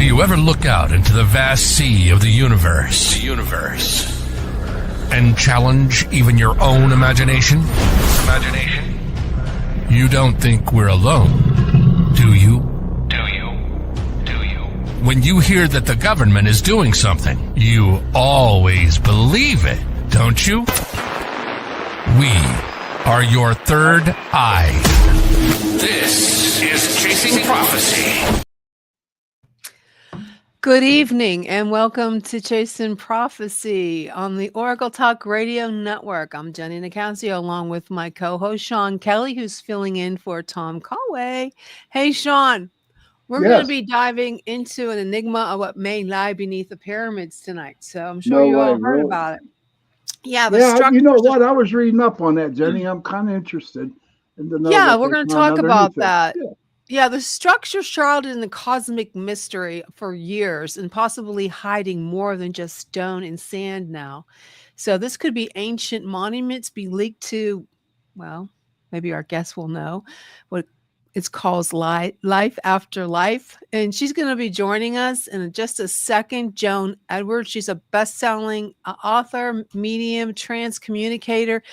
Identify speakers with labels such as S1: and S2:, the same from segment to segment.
S1: Do you ever look out into the vast sea of the universe? And challenge even your own imagination? You don't think we're alone, do you? When you hear that the government is doing something, you always believe it, don't you? We are your third eye. This is Chasing Prophecy.
S2: Good evening and welcome to Chasing Prophecy on the Oracle Talk Radio Network. I'm Jenny Nicasio along with my co-host Sean Kelly, who's filling in for Tom Conway. Hey Sean, we're going to be diving into an enigma of what may lie beneath the pyramids tonight. So I'm sure you all heard about it. Yeah,
S3: you know what? I was reading up on that, Jenny. I'm kind of interested in the
S2: we're going to talk about that. Yeah, the structure shrouded in the cosmic mystery for years and possibly hiding more than just stone and sand now. So this could be ancient monuments be leaked to, well, maybe our guests will know what it's called life after life. And she's going to be joining us in just a second. Joan Edwards, she's a best-selling author, medium, trance communicator.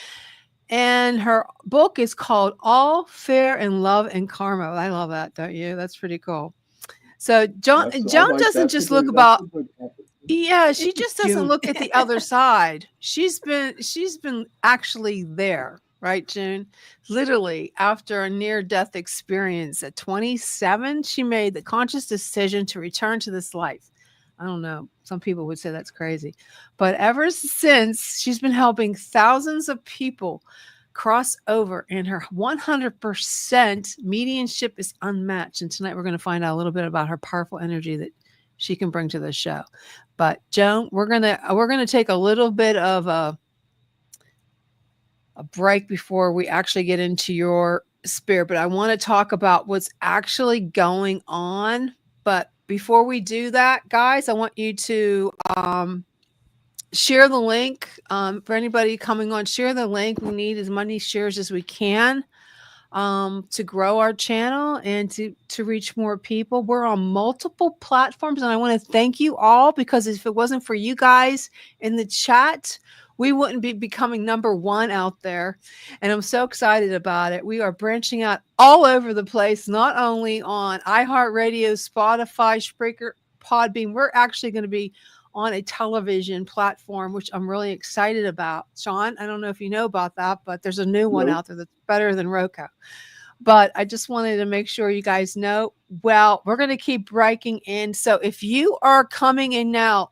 S2: And her book is called All Fair in Love and Karma. I love that, don't you? That's pretty cool. So Joan doesn't just look about, she just doesn't look at the other side. She's been actually there, right, June? Literally, after a near-death experience at 27, she made the conscious decision to return to this life. I don't know. Some people would say that's crazy. But ever since, she's been helping thousands of people cross over, and her 100% mediumship is unmatched. And tonight we're going to find out a little bit about her powerful energy that she can bring to the show. But Joan, we're gonna take a little bit of a break before we actually get into your spirit. But I want to talk about what's actually going on. But before we do that, guys, I want you to share the link for anybody coming on. Share the link. We need as many shares as we can to grow our channel and to reach more people. We're on multiple platforms, and I want to thank you all, because if it wasn't for you guys in the chat, we wouldn't be becoming number one out there. And I'm so excited about it. We are branching out all over the place, not only on iHeartRadio, Spotify, Spreaker, Podbean. We're actually going to be on a television platform, which I'm really excited about. Sean, I don't know if you know about that, but there's a new one out there that's better than Roku. But I just wanted to make sure you guys know. Well, we're going to keep breaking in. So if you are coming in now,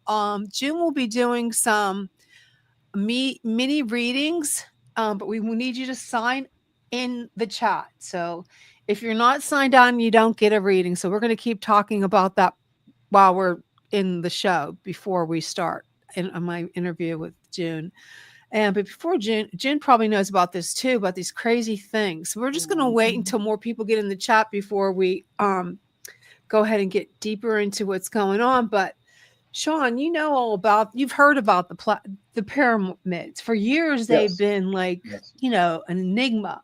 S2: June will be doing some mini readings, but we will need you to sign in the chat. So if you're not signed on, you don't get a reading. So we're going to keep talking about that while we're in the show before we start on my interview with June. But before June probably knows about this too, about these crazy things. So we're just going to wait until more people get in the chat before we go ahead and get deeper into what's going on. But Sean, you've heard about the pyramids. For years, they've been like, an enigma.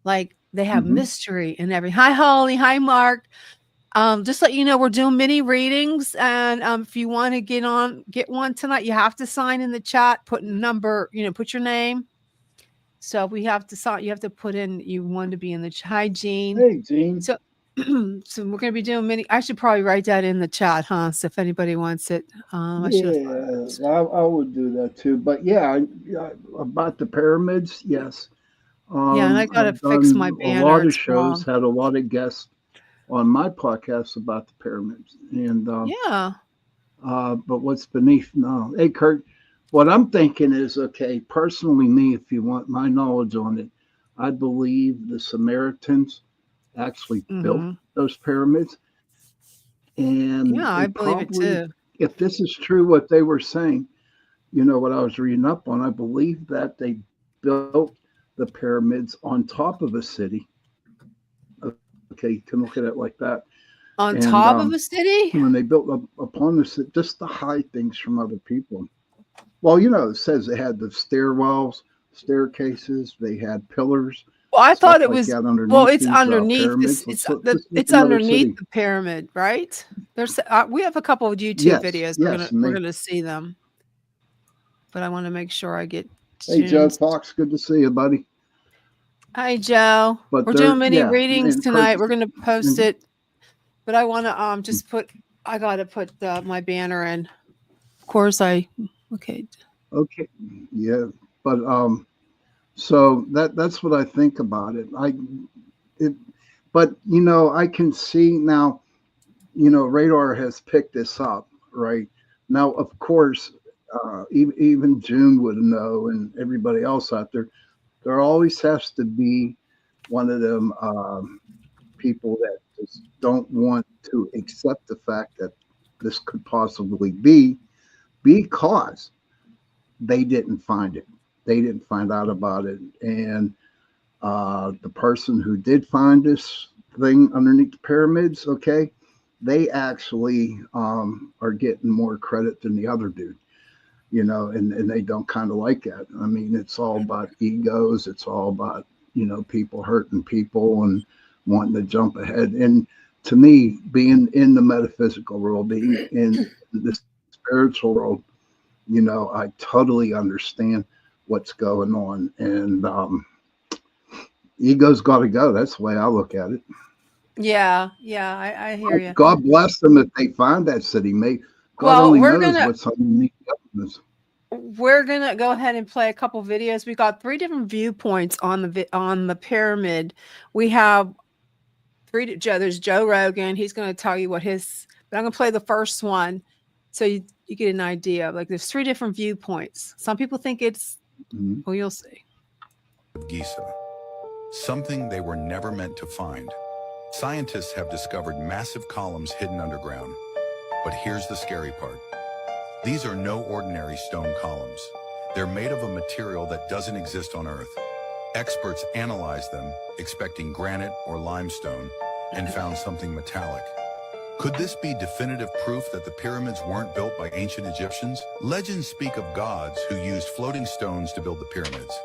S2: Like they have mystery and everything. Hi, Holly. Hi, Mark. Just let you know, we're doing mini readings. And if you want to get one tonight, you have to sign in the chat, put put your name. So we have to sign, you have to put in, you want to be in the chat. Hi, Jean.
S3: Hey, Jean.
S2: So we're going to be doing many. I should probably write that in the chat, huh? So if anybody wants it, I
S3: would do that too. But about the pyramids, yes.
S2: And I got to fix my banner.
S3: A lot of shows had a lot of guests on my podcast about the pyramids, and but what's beneath? No, hey Kurt, what I'm thinking is, okay, personally, me, if you want my knowledge on it, I believe the Samaritans actually built those pyramids. And
S2: I believe it too.
S3: If this is true, what they were saying, what I was reading up on, I believe that they built the pyramids on top of a city. Okay, you can look at it like that.
S2: On top of a city?
S3: When they built up upon the city, just to hide things from other people. Well, it says they had the stairwells, staircases, they had pillars.
S2: Well, I thought it was. Well, it's underneath. It's underneath the pyramid, right? There's we have a couple of YouTube videos. We're gonna see them, but I want to make sure I get.
S3: Hey, Joe Fox, good to see you, buddy.
S2: Hi, Joe. We're doing mini readings tonight. We're gonna post it, but I want to just put. I gotta put my banner in. Of course, okay.
S3: Yeah, but so that's what I think about it. But I can see now. Radar has picked this up, right? Now, of course, even June would know, and everybody else out there. There always has to be one of them people that just don't want to accept the fact that this could possibly be, because they didn't find it. They didn't find out about it. And the person who did find this thing underneath the pyramids, okay, they actually are getting more credit than the other dude, and they don't kind of like that. I mean, it's all about egos. It's all about, people hurting people and wanting to jump ahead. And to me, being in the metaphysical world, being in the spiritual world, I totally understand what's going on. And ego's got to go. That's the way I look at it.
S2: Yeah, I hear you.
S3: God bless them if they find that city. God only knows what's underneath the.
S2: We're gonna go ahead and play a couple videos. We got 3 different viewpoints on the pyramid. We have there's Joe Rogan. He's gonna tell you what his. But I'm gonna play the first one, so you get an idea. Like, there's 3 different viewpoints. Some people think it's. Well, you'll see.
S4: Giza, something they were never meant to find. Scientists have discovered massive columns hidden underground. But here's the scary part. These are no ordinary stone columns. They're made of a material that doesn't exist on Earth. Experts analyzed them, expecting granite or limestone, and found something metallic. Could this be definitive proof that the pyramids weren't built by ancient Egyptians? Legends speak of gods who used floating stones to build the pyramids.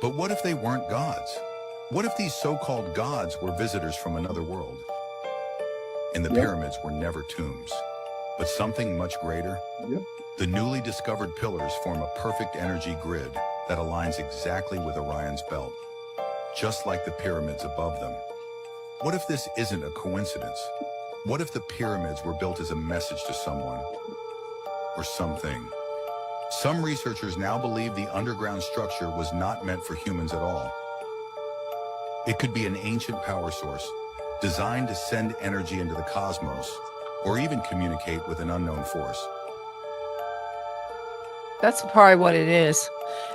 S4: But what if they weren't gods? What if these so-called gods were visitors from another world? And the pyramids were never tombs, but something much greater? The newly discovered pillars form a perfect energy grid that aligns exactly with Orion's belt, just like the pyramids above them. What if this isn't a coincidence? What if the pyramids were built as a message to someone or something? Some researchers now believe the underground structure was not meant for humans at all. It could be an ancient power source designed to send energy into the cosmos, or even communicate with an unknown force.
S2: That's probably what it is.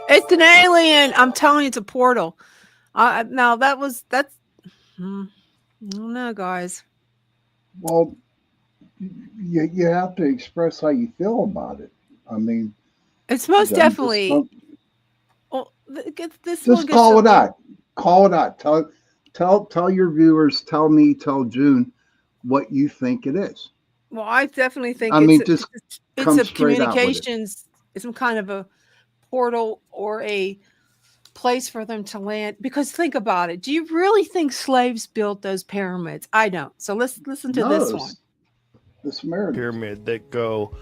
S2: It's an alien. I'm telling you, it's a portal. Now that's. I don't know, guys.
S3: Well, you have to express how you feel about it. I mean,
S2: it's most definitely. Well, this
S3: just call it out. Call it out. Tell your viewers. Tell me. Tell June what you think it is.
S2: Well, I definitely think
S3: it's
S2: a communications. It's some kind of a portal or a place for them to land. Because think about it. Do you really think slaves built those pyramids? I don't. So let's listen to this one.
S3: The Sumerian
S5: pyramid that go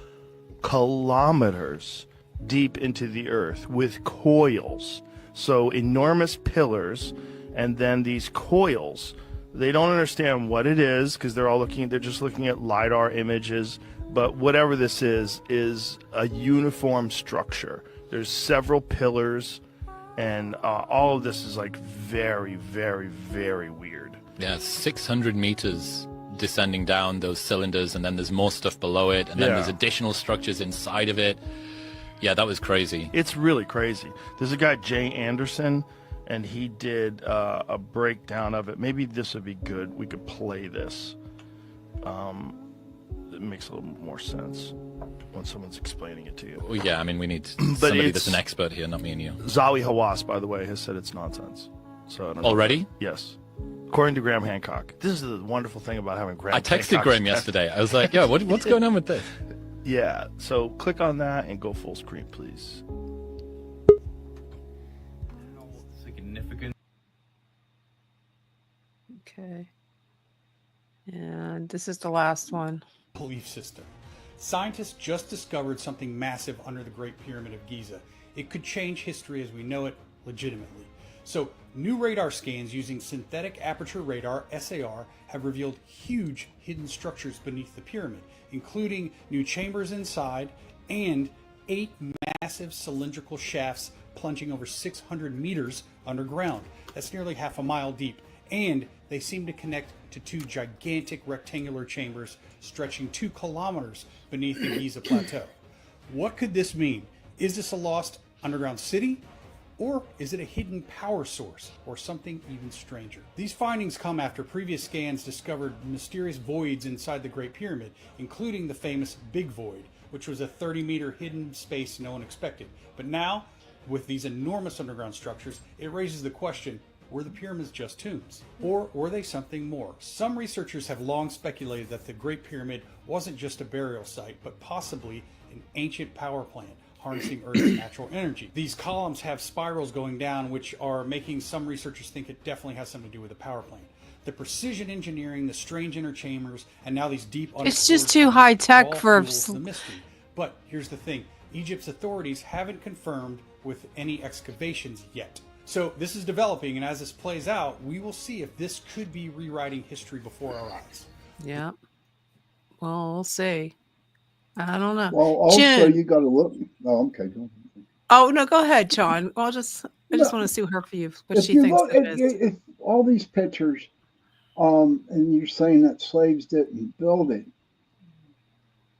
S5: kilometers deep into the earth with coils. So enormous pillars, and then these coils. They don't understand what it is because they're just looking at LiDAR images. But whatever this is a uniform structure. There's several pillars, and all of this is like very, very, very weird.
S6: Yeah, 600 meters descending down those cylinders, and then there's more stuff below it, and then there's additional structures inside of it. Yeah, that was crazy.
S5: It's really crazy. There's a guy, Jay Anderson, and he did a breakdown of it. Maybe this would be good. We could play this. It makes a little more sense when someone's explaining it to you.
S6: Well, yeah, I mean, we need somebody that's an expert here, not me and you.
S5: Zawi Hawass, by the way, has said it's nonsense. So I don't know.
S6: Already?
S5: Yes. According to Graham Hancock. This is the wonderful thing about having Graham Hancock.
S6: I texted Graham yesterday. I was like, yeah, what's going on with this?
S5: Yeah, so click on that and go full screen, please.
S7: Significant.
S2: Okay. And this is the last one.
S8: belief system. Scientists just discovered something massive under the Great Pyramid of Giza. It could change history as we know it legitimately. So, new radar scans using synthetic aperture radar, SAR, have revealed huge hidden structures beneath the pyramid, including new chambers inside and 8 massive cylindrical shafts plunging over 600 meters underground. That's nearly half a mile deep. And they seem to connect to 2 gigantic rectangular chambers stretching 2 kilometers beneath the Giza Plateau. What could this mean? Is this a lost underground city? Or is it a hidden power source, or something even stranger? These findings come after previous scans discovered mysterious voids inside the Great Pyramid, including the famous Big Void, which was a 30-meter hidden space no one expected. But now, with these enormous underground structures, it raises the question, were the pyramids just tombs? Or were they something more? Some researchers have long speculated that the Great Pyramid wasn't just a burial site, but possibly an ancient power plant harnessing Earth's natural energy. These columns have spirals going down, which are making some researchers think it definitely has something to do with the power plant. The precision engineering, the strange inner chambers, and now these deep...
S2: It's just too high tech for...
S8: the mystery. But here's the thing. Egypt's authorities haven't confirmed with any excavations yet. So this is developing, and as this plays out, we will see if this could be rewriting history before our eyes.
S2: Yeah. Well, we'll see. I don't know.
S3: Well, also
S2: Jen.
S3: you got to look. Oh, okay. Go ahead.
S2: Oh no, go ahead, John. I just want to see her for you what she thinks it is.
S3: If all these pictures, and you're saying that slaves didn't build it,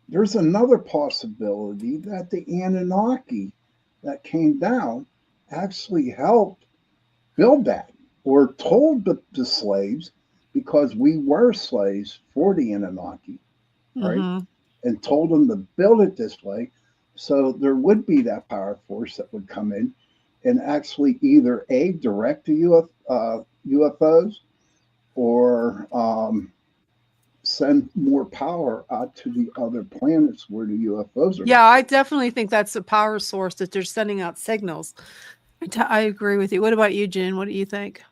S3: there's another possibility that the Anunnaki that came down actually helped build that, or told the slaves, because we were slaves for the Anunnaki, right? Mm-hmm. And told them to build it this way. So there would be that power force that would come in and actually either direct the UFOs or send more power out to the other planets where the UFOs are.
S2: Yeah, I definitely think that's a power source, that they're sending out signals. I agree with you. What about you, Jen? What do you think?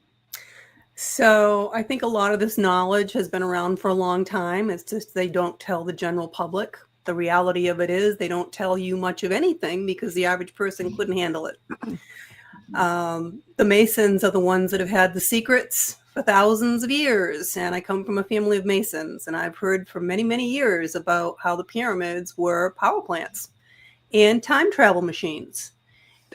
S9: So I think a lot of this knowledge has been around for a long time. It's just they don't tell the general public. The reality of it is they don't tell you much of anything because the average person couldn't handle it. The Masons are the ones that have had the secrets for thousands of years. And I come from a family of Masons, and I've heard for many, many years about how the pyramids were power plants and time travel machines.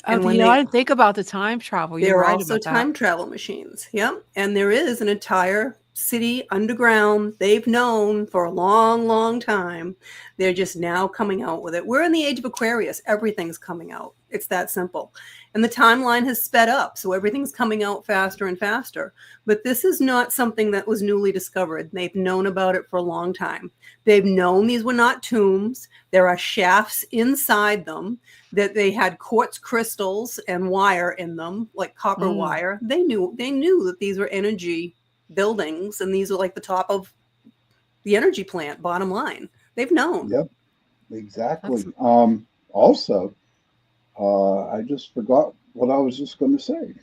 S2: And I didn't think about the time travel.
S9: There are also time travel machines. Yep. And there is an entire city underground they've known for a long, long time. They're just now coming out with it. We're in the age of Aquarius. Everything's coming out. It's that simple. And the timeline has sped up. So everything's coming out faster and faster. But this is not something that was newly discovered. They've known about it for a long time. They've known these were not tombs. There are shafts inside them, that they had quartz crystals and wire in them, like copper wire. They knew that these were energy buildings, and these are like the top of the energy plant, bottom line. They've known.
S3: Yep, exactly. Also, I just forgot what I was just going to say.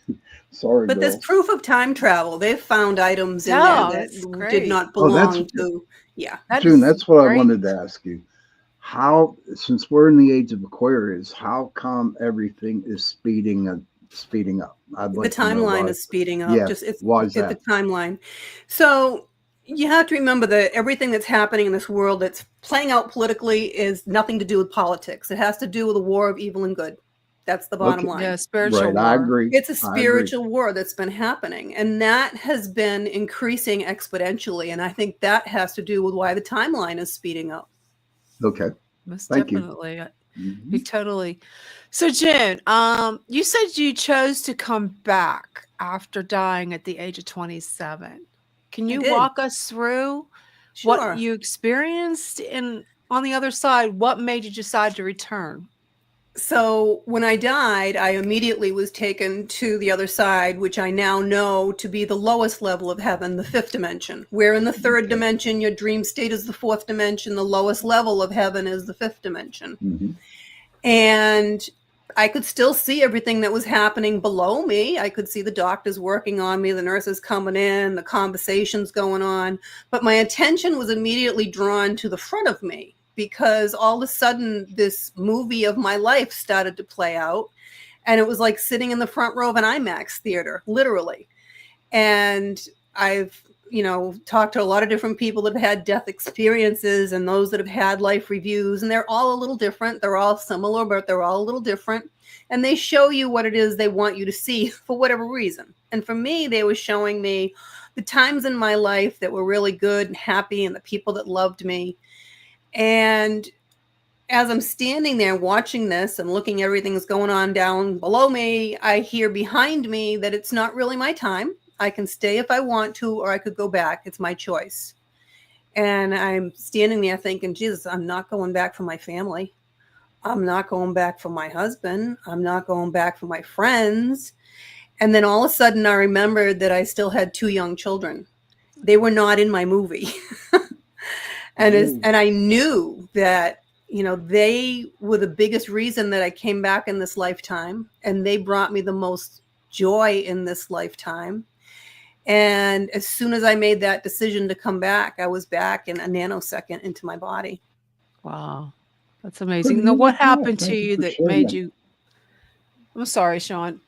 S3: Sorry,
S9: but
S3: girls.
S9: there's proof of time travel. They've found items in there that did not belong to. Yeah,
S3: June, that's what I wanted to ask you. How, since we're in the age of Aquarius, how come everything is speeding up?
S9: The timeline is speeding up.
S3: Yeah. Why is that?
S9: The timeline. So you have to remember that everything that's happening in this world that's playing out politically is nothing to do with politics. It has to do with a war of evil and good. That's the bottom line.
S2: Yeah, spiritual war.
S3: I agree.
S9: It's a spiritual war that's been happening, and that has been increasing exponentially. And I think that has to do with why the timeline is speeding up.
S3: Okay.
S2: Most
S3: Thank
S2: definitely.
S3: You.
S2: Totally. So Jen, you said you chose to come back after dying at the age of 27. Can you walk us through what you experienced on the other side? What made you decide to return?
S9: So when I died, I immediately was taken to the other side, which I now know to be the lowest level of heaven, the 5th dimension. Where in the 3rd dimension, your dream state is the 4th dimension. The lowest level of heaven is the 5th dimension. Mm-hmm. And I could still see everything that was happening below me. I could see the doctors working on me, the nurses coming in, the conversations going on. But my attention was immediately drawn to the front of me because all of a sudden this movie of my life started to play out. And it was like sitting in the front row of an IMAX theater, literally. And I've, talked to a lot of different people that have had death experiences and those that have had life reviews, and they're all a little different. They're all similar, but they're all a little different. And they show you what it is they want you to see for whatever reason. And for me, they were showing me the times in my life that were really good and happy and the people that loved me. And as I'm standing there watching this and looking at everything that's going on down below me, I hear behind me that it's not really my time. I can stay if I want to, or I could go back. It's my choice. And I'm standing there thinking, Jesus, I'm not going back for my family. I'm not going back for my husband. I'm not going back for my friends. And then all of a sudden I remembered that I still had 2 young children. They were not in my movie. And I knew that, they were the biggest reason that I came back in this lifetime, and they brought me the most joy in this lifetime. And as soon as I made that decision to come back, I was back in a nanosecond into my body.
S2: Wow. That's amazing. Now, what happened to you that made you... I'm sorry, Sean.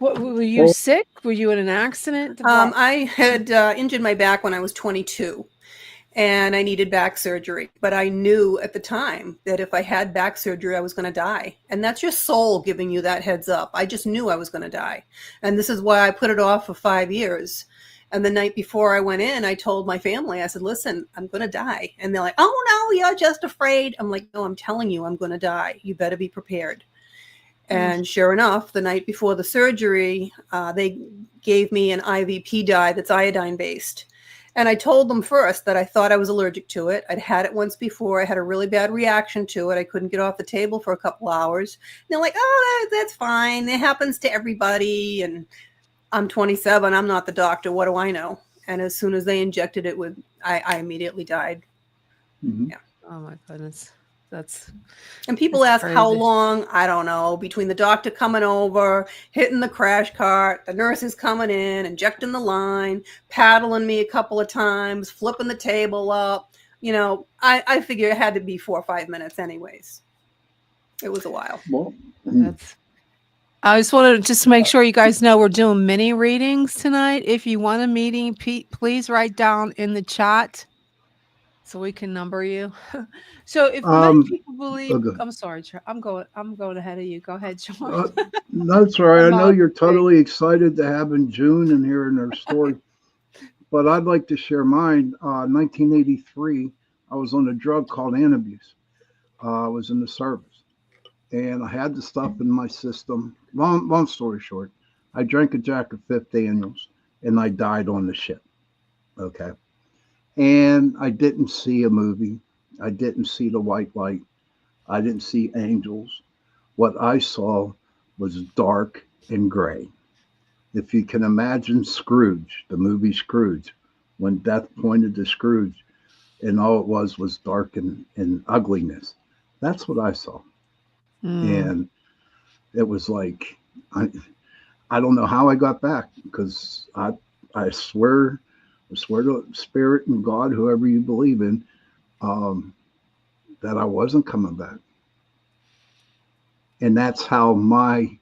S2: What, were you sick? Were you in an accident?
S9: I had injured my back when I was 22. And I needed back surgery. But I knew at the time that if I had back surgery, I was going to die. And that's your soul giving you that heads up. I just knew I was going to die. And this is why I put it off for 5 years. And the night before I went in, I told my family, I said, listen, I'm going to die. And they're like, oh, no, you're just afraid. I'm like, no, I'm telling you, I'm going to die. You better be prepared. And sure enough, the night before the surgery, they gave me an IVP dye that's iodine based. And I told them first that I thought I was allergic to it. I'd had it once before. I had a really bad reaction to it. I couldn't get off the table for a couple hours. And they're like, oh, that's fine. It happens to everybody. And I'm 27. I'm not the doctor. What do I know? And as soon as they injected it I immediately died.
S3: Mm-hmm.
S9: Yeah.
S2: Oh my goodness.
S9: And people ask
S2: crazy.
S9: how long, I don't know, between the doctor coming over, hitting the crash cart, the nurses coming in, injecting the line, paddling me a couple of times, flipping the table up. I figure it had to be 4 or 5 minutes anyways. It was a while.
S3: Well,
S2: I just wanted to make sure you guys know we're doing mini readings tonight. If you want a meeting, please write down in the chat so we can number you. So if many people believe, I'm sorry, I'm going ahead of you. Go ahead, Sean.
S3: That's all right. I know you're totally excited to have in June and hearing their story, but I'd like to share mine. 1983, I was on a drug called Antabuse. I was in the service, and I had the stuff in my system. Long story short, I drank a Jack of 5th Daniels, and I died on the ship. Okay. And I didn't see a movie. I didn't see the white light. I didn't see angels. What I saw was dark and gray. If you can imagine Scrooge, the movie Scrooge, when death pointed to Scrooge, and all it was dark and ugliness. That's what I saw. And it was like, I don't know how I got back, because I swear to Spirit and God, whoever you believe in, that I wasn't coming back. And that's how my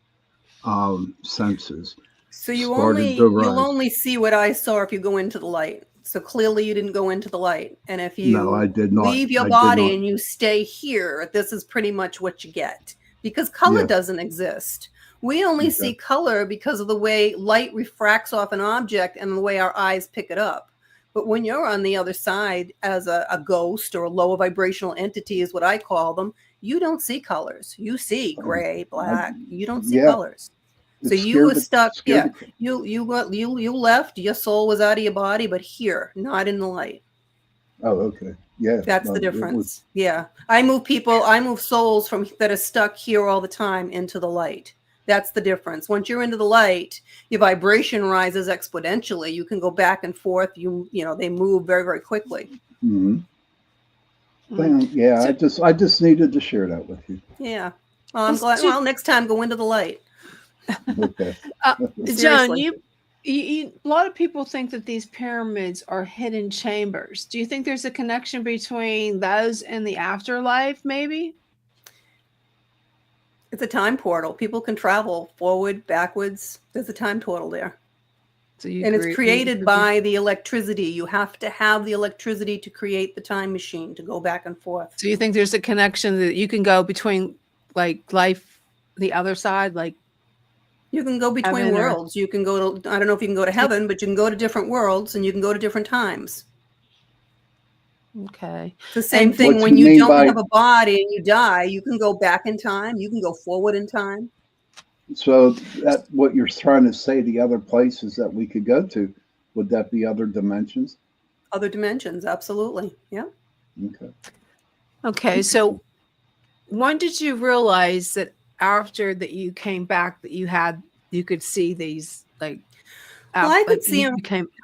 S3: senses.
S9: So you'll only see what I saw if you go into the light. So clearly you didn't go into the light. And if you
S3: I did not.
S9: leave your body and you stay here, this is pretty much what you get. Because color doesn't exist. We only see color because of the way light refracts off an object and the way our eyes pick it up. But when you're on the other side as a ghost or a lower vibrational entity is what I call them, you don't see colors. You see gray, black. You don't see colors. So you were stuck. Yeah. You left. Your soul was out of your body, but here, not in the light.
S3: Oh, okay. Yeah.
S9: That's the difference. Yeah. I move souls that are stuck here all the time into the light. That's the difference. Once you're into the light, your vibration rises exponentially. You can go back and forth. They move very, very quickly.
S3: Mm-hmm. Yeah, I just needed to share that with you.
S9: Yeah. Well, I'm glad. Well, next time go into the light.
S3: Okay.
S2: John, you, a lot of people think that these pyramids are hidden chambers. Do you think there's a connection between those and the afterlife, maybe?
S9: It's a time portal. People can travel forward, backwards. There's a time portal there.
S2: So
S9: it's created by the electricity. You have to have the electricity to create the time machine to go back and forth.
S2: So you think there's a connection that you can go between, like, life, the other side, like
S9: you can go between worlds. You can go to, I don't know if you can go to heaven, but you can go to different worlds and you can go to different times.
S2: Okay.
S9: It's the same thing when you don't have a body and you die, you can go back in time. You can go forward in time.
S3: So that what you're trying to say, the other places that we could go to, would that be other dimensions?
S9: Other dimensions, absolutely. Yeah.
S3: Okay.
S2: Okay. So when did you realize that after that you came back that you could see these, like,
S9: well, I could see them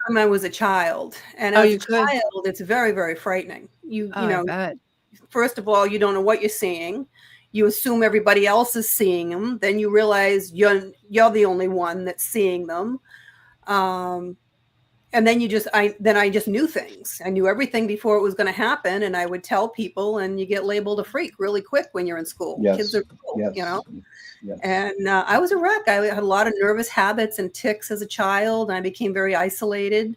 S9: when I was a child, and as a child, it's very, very frightening. You know, first of all, you don't know what you're seeing. You assume everybody else is seeing them. Then you realize you're the only one that's seeing them. And then I just knew things. I knew everything before it was going to happen, and I would tell people, and you get labeled a freak really quick when you're in school.
S3: Yes.
S9: Kids are cool,
S3: yes.
S9: you know.
S3: Yes.
S9: And I was a wreck. I had a lot of nervous habits and tics as a child, and I became very isolated.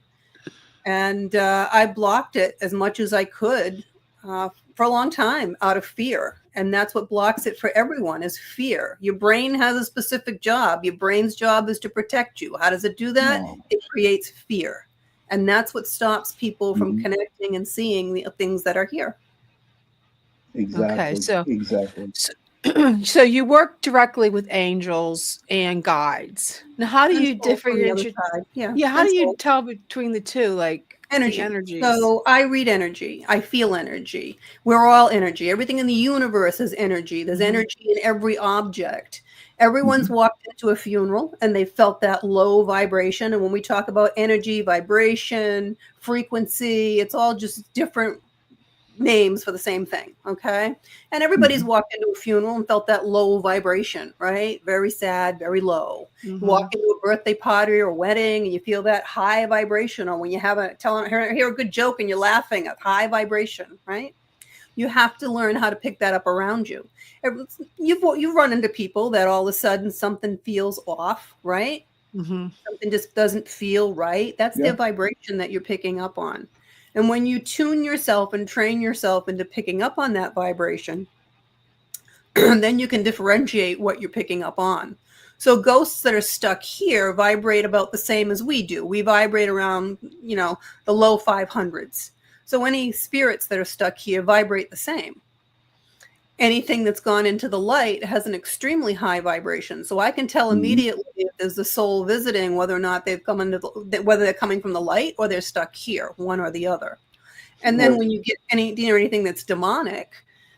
S9: And I blocked it as much as I could for a long time out of fear. And that's what blocks it for everyone is fear. Your brain has a specific job. Your brain's job is to protect you. How does it do that? No. It creates fear. And that's what stops people from connecting and seeing the things that are here.
S3: Exactly.
S2: Okay,
S3: exactly.
S2: So you work directly with angels and guides. Now, how do you differentiate? Yeah. How do you tell between the two? Like, energies.
S9: So I read energy. I feel energy. We're all energy. Everything in the universe is energy. There's energy in every object. Everyone's walked into a funeral and they felt that low vibration. And when we talk about energy, vibration, frequency, it's all just different names for the same thing. Okay. And everybody's walked into a funeral and felt that low vibration, right? Very sad, very low. You walk into a birthday party or wedding and you feel that high vibration, or when you have hear a good joke and you're laughing at high vibration, right? You have to learn how to pick that up around you. You've run into people that all of a sudden something feels off, right? Something just doesn't feel right. That's their vibration that you're picking up on. And when you tune yourself and train yourself into picking up on that vibration, then you can differentiate what you're picking up on. So ghosts that are stuck here vibrate about the same as we do. We vibrate around, the low 500s. So any spirits that are stuck here vibrate the same. Anything that's gone into the light has an extremely high vibration. So I can tell immediately if there's a soul visiting, whether or not they've come into whether they're coming from the light or they're stuck here, one or the other. And then when you get anything that's demonic,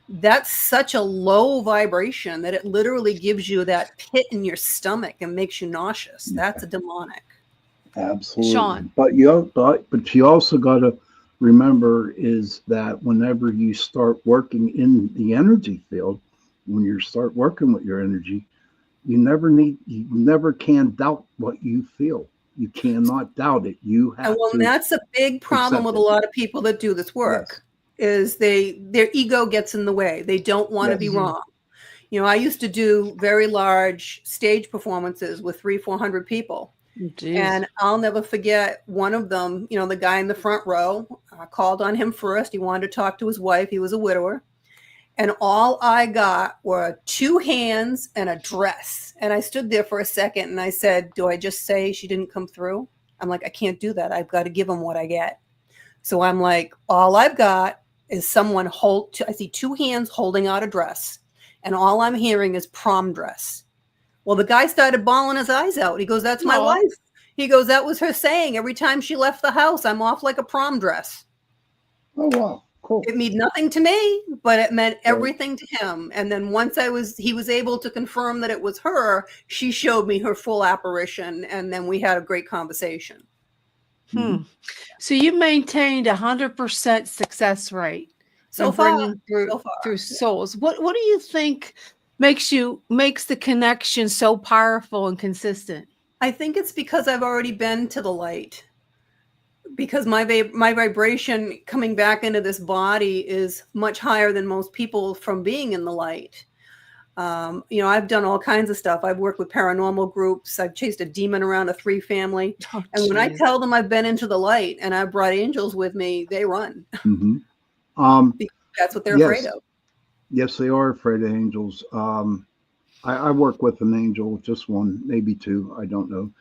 S9: that's such a low vibration that it literally gives you that pit in your stomach and makes you nauseous. That's a demonic.
S3: Absolutely.
S2: Sean.
S3: But you also got to remember is that whenever you start working in the energy field, when you start working with your energy, you never can doubt what you feel. You cannot doubt it. You have to.
S9: And that's a big problem with a lot of people that do this work. Is their ego gets in the way. They don't want to be wrong. I used to do very large stage performances with 300-400 people.
S2: Jeez.
S9: And I'll never forget one of them, the guy in the front row, I called on him first. He wanted to talk to his wife. He was a widower. And all I got were 2 hands and a dress. And I stood there for a second and I said, do I just say she didn't come through? I'm like, I can't do that. I've got to give him what I get. So I'm like, all I've got is someone I see 2 hands holding out a dress. And all I'm hearing is prom dress. Well, the guy started bawling his eyes out. He goes, that's my wife. He goes, that was her saying every time she left the house, I'm off like a prom dress.
S3: Oh, wow. Cool.
S9: It meant nothing to me, but it meant everything to him. And then once he was able to confirm that it was her, she showed me her full apparition. And then we had a great conversation.
S2: So you maintained 100% success rate.
S9: So far,
S2: through souls. What do you think makes the connection so powerful and consistent?
S9: I think it's because I've already been to the light. Because my vibration coming back into this body is much higher than most people from being in the light. I've done all kinds of stuff. I've worked with paranormal groups. I've chased a demon around a 3 family.
S2: Oh,
S9: and when I tell them I've been into the light and I've brought angels with me, they run.
S3: Mm-hmm.
S9: That's what they're afraid of.
S3: Yes, they are afraid of angels. I work with an angel, just one, maybe 2. I don't know.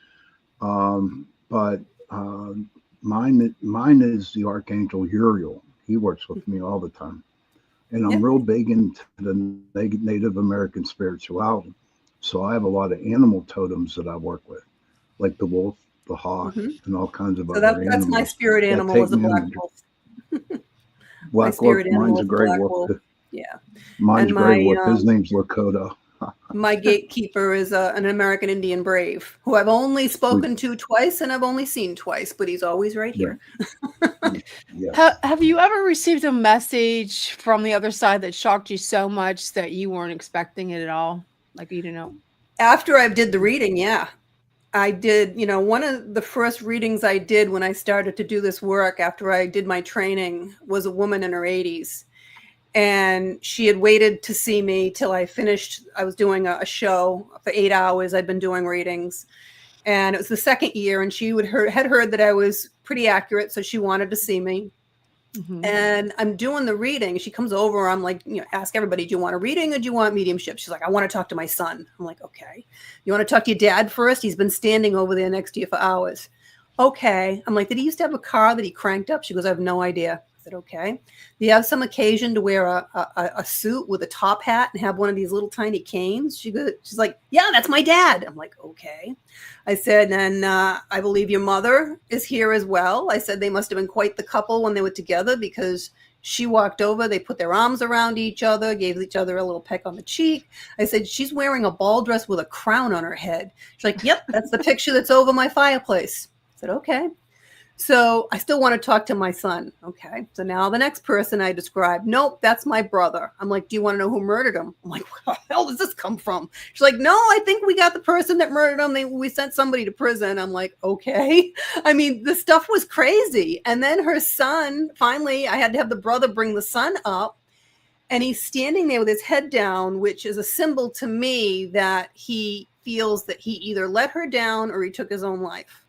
S3: But mine is the Archangel Uriel. He works with me all the time. And I'm real big into the Native American spirituality. So I have a lot of animal totems that I work with, like the wolf, the hawk, and all kinds of other animals.
S9: That's my spirit animal is a black wolf.
S3: Black wolf, mine's a gray wolf.
S9: Yeah.
S3: Mine's gray wolf. His name's Lakota.
S9: My gatekeeper is an American Indian brave who I've only spoken to twice and I've only seen twice, but he's always right here.
S3: Yes.
S2: Have you ever received a message from the other side that shocked you so much that you weren't expecting it at all? Like, you didn't know?
S9: After I did the reading, yeah. I did, one of the first readings I did when I started to do this work after I did my training was a woman in her 80s. And she had waited to see me till I finished. I was doing a show for 8 hours. I'd been doing readings. And it was the second year. And she had heard that I was pretty accurate. So she wanted to see me. Mm-hmm. And I'm doing the reading. She comes over. I'm like, ask everybody, do you want a reading or do you want mediumship? She's like, I want to talk to my son. I'm like, okay. You want to talk to your dad first? He's been standing over there next to you for hours. Okay. I'm like, did he used to have a car that he cranked up? She goes, I have no idea. I said, okay. Do you have some occasion to wear a suit with a top hat and have one of these little tiny canes? She's like, yeah, that's my dad. I'm like, okay. I said, and I believe your mother is here as well. I said, they must have been quite the couple when they were together because she walked over, they put their arms around each other, gave each other a little peck on the cheek. I said, she's wearing a ball dress with a crown on her head. She's like, yep, that's the picture that's over my fireplace. I said, okay. So I still want to talk to my son. Okay. So now the next person I described, nope, that's my brother. I'm like, do you want to know who murdered him? I'm like, where the hell does this come from? She's like, no, I think we got the person that murdered him. We sent somebody to prison. I'm like, okay. I mean, the stuff was crazy. And then her son, finally, I had to have the brother bring the son up. And he's standing there with his head down, which is a symbol to me that he feels that he either let her down or he took his own life.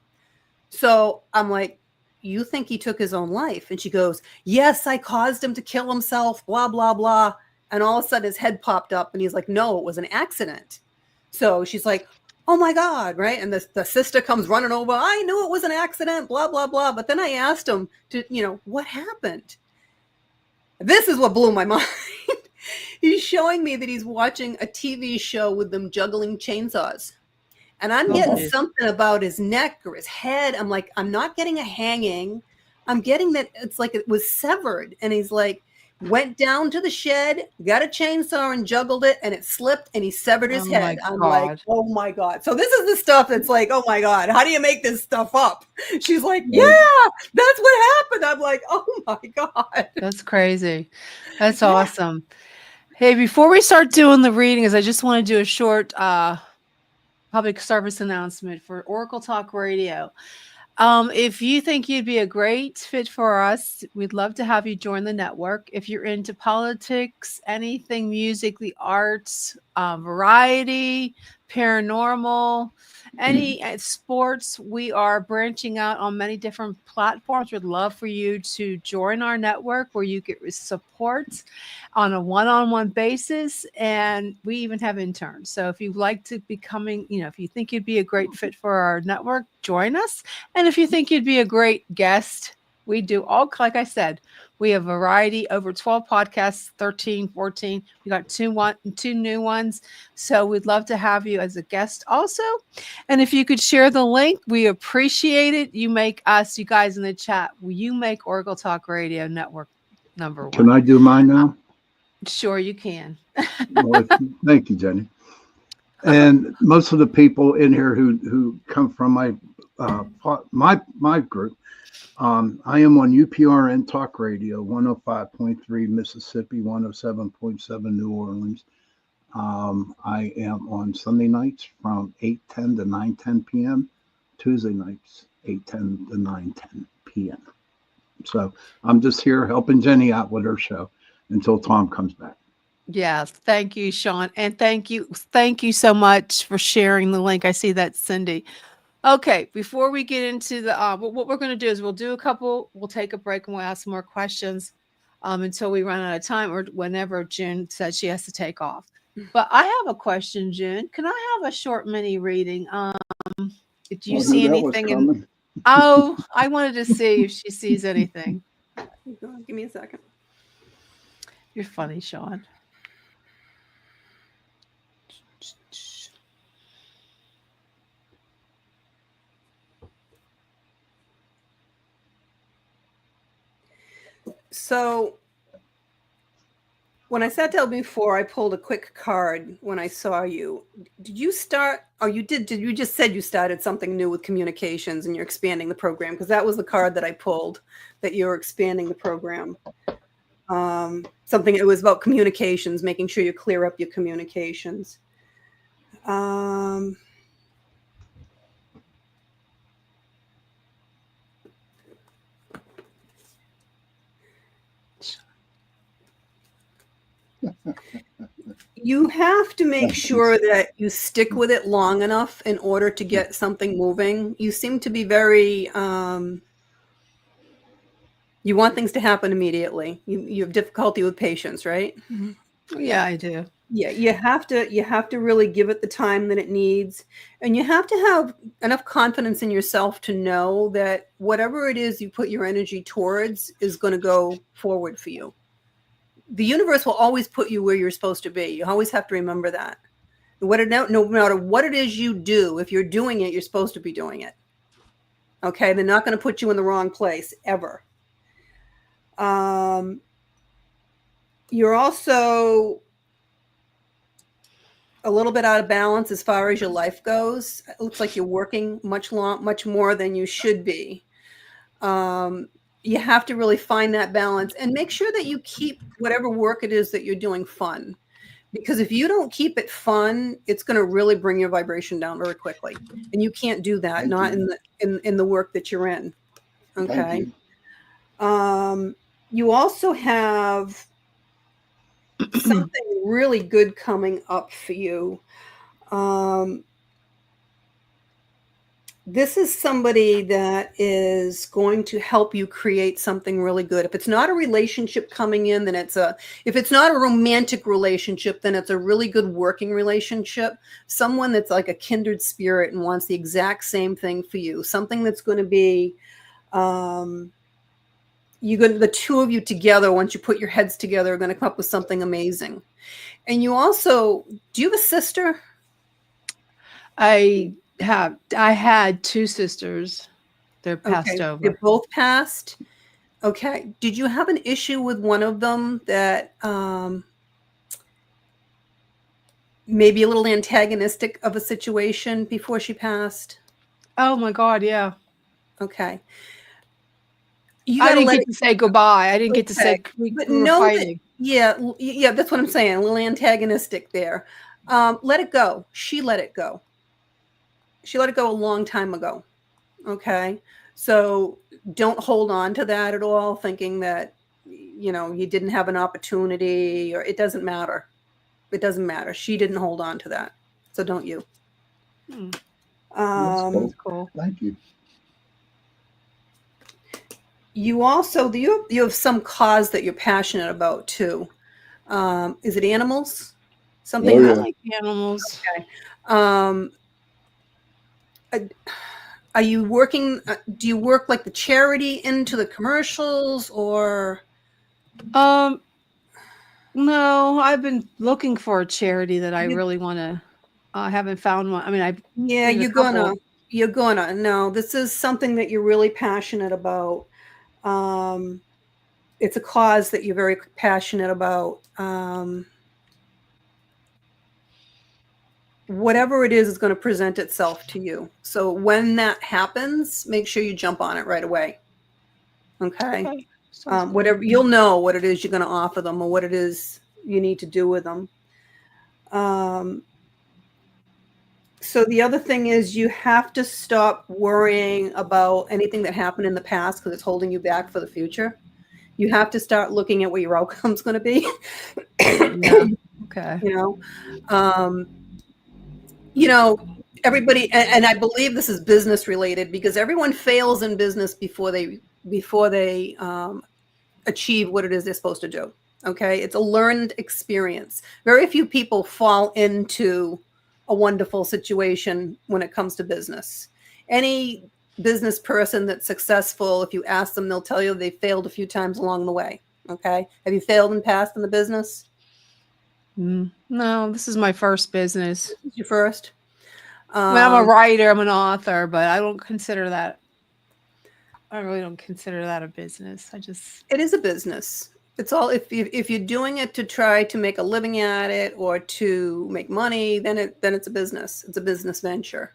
S9: So I'm like, you think he took his own life? And she goes, yes, I caused him to kill himself, blah, blah, blah. And all of a sudden his head popped up and he's like, no, it was an accident. So she's like, oh my God, right? And the sister comes running over. I knew it was an accident, blah, blah, blah. But then I asked him to, what happened? This is what blew my mind. He's showing me that he's watching a TV show with them juggling chainsaws. And I'm getting something about his neck or his head. I'm like, I'm not getting a hanging. I'm getting that it's like it was severed. And he's like, went down to the shed, got a chainsaw and juggled it, and it slipped and he severed his head. I'm like, oh my God. So this is the stuff that's like, oh my God, how do you make this stuff up? She's like, yeah, that's what happened. I'm like, oh my God.
S2: That's crazy. That's awesome. Hey, before we start doing the readings, I just want to do a short public service announcement for Oracle Talk Radio. If you think you'd be a great fit for us, we'd love to have you join the network. If you're into politics, anything, music, the arts, variety, paranormal, any sports, we are branching out on many different platforms. We'd love for you to join our network where you get support on a one-on-one basis. And we even have interns. So if you'd like to be coming, if you think you'd be a great fit for our network, join us. And if you think you'd be a great guest, we do all, like I said, we have variety, over 12 podcasts, 13, 14. We got two new ones. So we'd love to have you as a guest also. And if you could share the link, we appreciate it. You make us, you guys in the chat, you make Oracle Talk Radio Network number one.
S3: Can I do mine now?
S2: Sure, you can.
S3: Well, thank you, Jenny. And most of the people in here who come from my group, I am on UPRN Talk Radio, 105.3 Mississippi, 107.7 New Orleans. I am on Sunday nights from 8:10 to 9:10 p.m. Tuesday nights 8:10 to 9:10 p.m. So I'm just here helping Jenny out with her show until Tom comes back.
S2: Yes, thank you, Sean, and thank you so much for sharing the link. I see that, Cindy. Okay, before we get into the what we're going to do is we'll take a break and we'll ask some more questions until we run out of time or whenever June says she has to take off. But I have a question, June. Can I have a short mini reading? Do you see anything I wanted to see if she sees anything.
S9: Give me a second.
S2: You're funny, Sean.
S9: So when I sat down before, I pulled a quick card when I saw you. Did you start, or you just said you started something new with communications and you're expanding the program? Because that was the card that I pulled, that you're expanding the program. It was about communications, making sure you clear up your communications. You have to make sure that you stick with it long enough in order to get something moving. You seem to be very, you want things to happen immediately. You have difficulty with patience, right?
S2: Mm-hmm. Yeah, I do.
S9: Yeah, you have to really give it the time that it needs. And you have to have enough confidence in yourself to know that whatever it is you put your energy towards is going to go forward for you. The universe will always put you where you're supposed to be. You always have to remember that. No matter what it is you do, if you're doing it, you're supposed to be doing it. Okay? They're not going to put you in the wrong place, ever. You're also a little bit out of balance as far as your life goes. It looks like you're working much more than you should be. You have to really find that balance and make sure that you keep whatever work it is that you're doing fun. Because if you don't keep it fun, it's going to really bring your vibration down very quickly. And you can't do that, in the work that you're in. Okay. You also have something really good coming up for you. This is somebody that is going to help you create something really good. If it's not a relationship coming in, then if it's not a romantic relationship, then it's a really good working relationship. Someone that's like a kindred spirit and wants the exact same thing for you. Something that's going to be, the two of you together, once you put your heads together, are going to come up with something amazing. And you also, do you have a sister?
S2: I had two sisters. They're passed over.
S9: They're both passed. Okay. Did you have an issue with one of them that maybe a little antagonistic of a situation before she passed?
S2: Oh my God, yeah.
S9: Okay.
S2: I didn't get to say goodbye. I didn't get to say we were fighting.
S9: Yeah, that's what I'm saying. A little antagonistic there. Let it go. She let it go. She let it go a long time ago. Okay. So don't hold on to that at all, thinking that, you didn't have an opportunity, or it doesn't matter. It doesn't matter. She didn't hold on to that. So don't you.
S3: That's cool. Thank you.
S9: You also, you have some cause that you're passionate about too. Is it animals? Something.
S2: I like animals.
S9: Okay. Are you working? Do you work like the charity into the commercials, or?
S2: No, I've been looking for a charity that I really want to. I haven't found one. I mean,
S9: you're gonna. No, this is something that you're really passionate about. It's a cause that you're very passionate about. Whatever it is going to present itself to you. So when that happens, make sure you jump on it right away. Okay. Whatever, you'll know what it is you're going to offer them or what it is you need to do with them. So the other thing is you have to stop worrying about anything that happened in the past because it's holding you back for the future. You have to start looking at what your outcome's going to be.
S2: Yeah. Okay.
S9: You know, everybody, and I believe this is business related because everyone fails in business before they achieve what it is they're supposed to do. Okay, it's a learned experience. Very few people fall into a wonderful situation when it comes to business. Any business person that's successful, if you ask them, they'll tell you they failed a few times along the way. Okay, have you failed and passed in the business?
S2: No, this is my first business.
S9: This is your first.
S2: I mean, I'm a writer, I'm an author, but I don't consider that. I really don't consider that a business.
S9: It is a business. It's all if you're doing it to try to make a living at it or to make money, then it's a business. It's a business venture.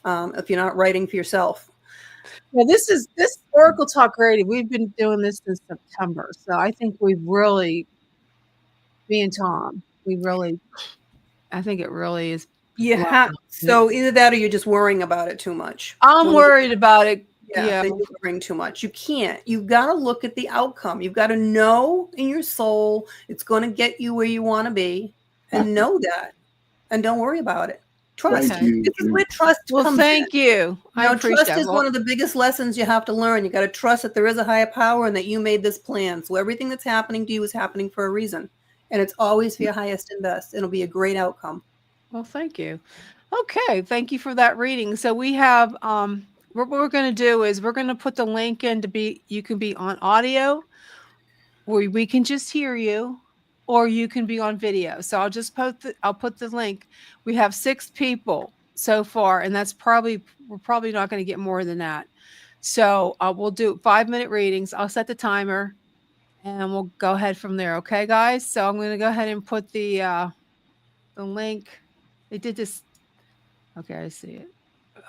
S9: If you're not writing for yourself.
S2: Well, this Oracle Talk Radio. We've been doing this since September, so I think we've really, me and Tom, I think it really is.
S9: So either that or you're just worrying about it too much.
S2: I'm worried about it. Yeah.
S9: You're worrying too much. You can't. You've got to look at the outcome. You've got to know in your soul it's going to get you where you want to be, and know that, and don't worry about it. Trust. This is where trust comes in.
S2: Thank you.
S9: Trust is one of the biggest lessons you have to learn. You got to trust that there is a higher power and that you made this plan. So everything that's happening to you is happening for a reason, and it's always for your highest and best. It'll be a great outcome.
S2: Well, thank you. Okay, thank you for that reading. So we have what we're going to do is we're going to put the link in you can be on audio where we can just hear you, or you can be on video. So I'll put the link. We have 6 people so far, and we're probably not going to get more than that. So we'll do 5-minute readings. I'll set the timer and we'll go ahead from there. Okay, guys? So I'm going to go ahead and put the link. They did this. Okay, I see it.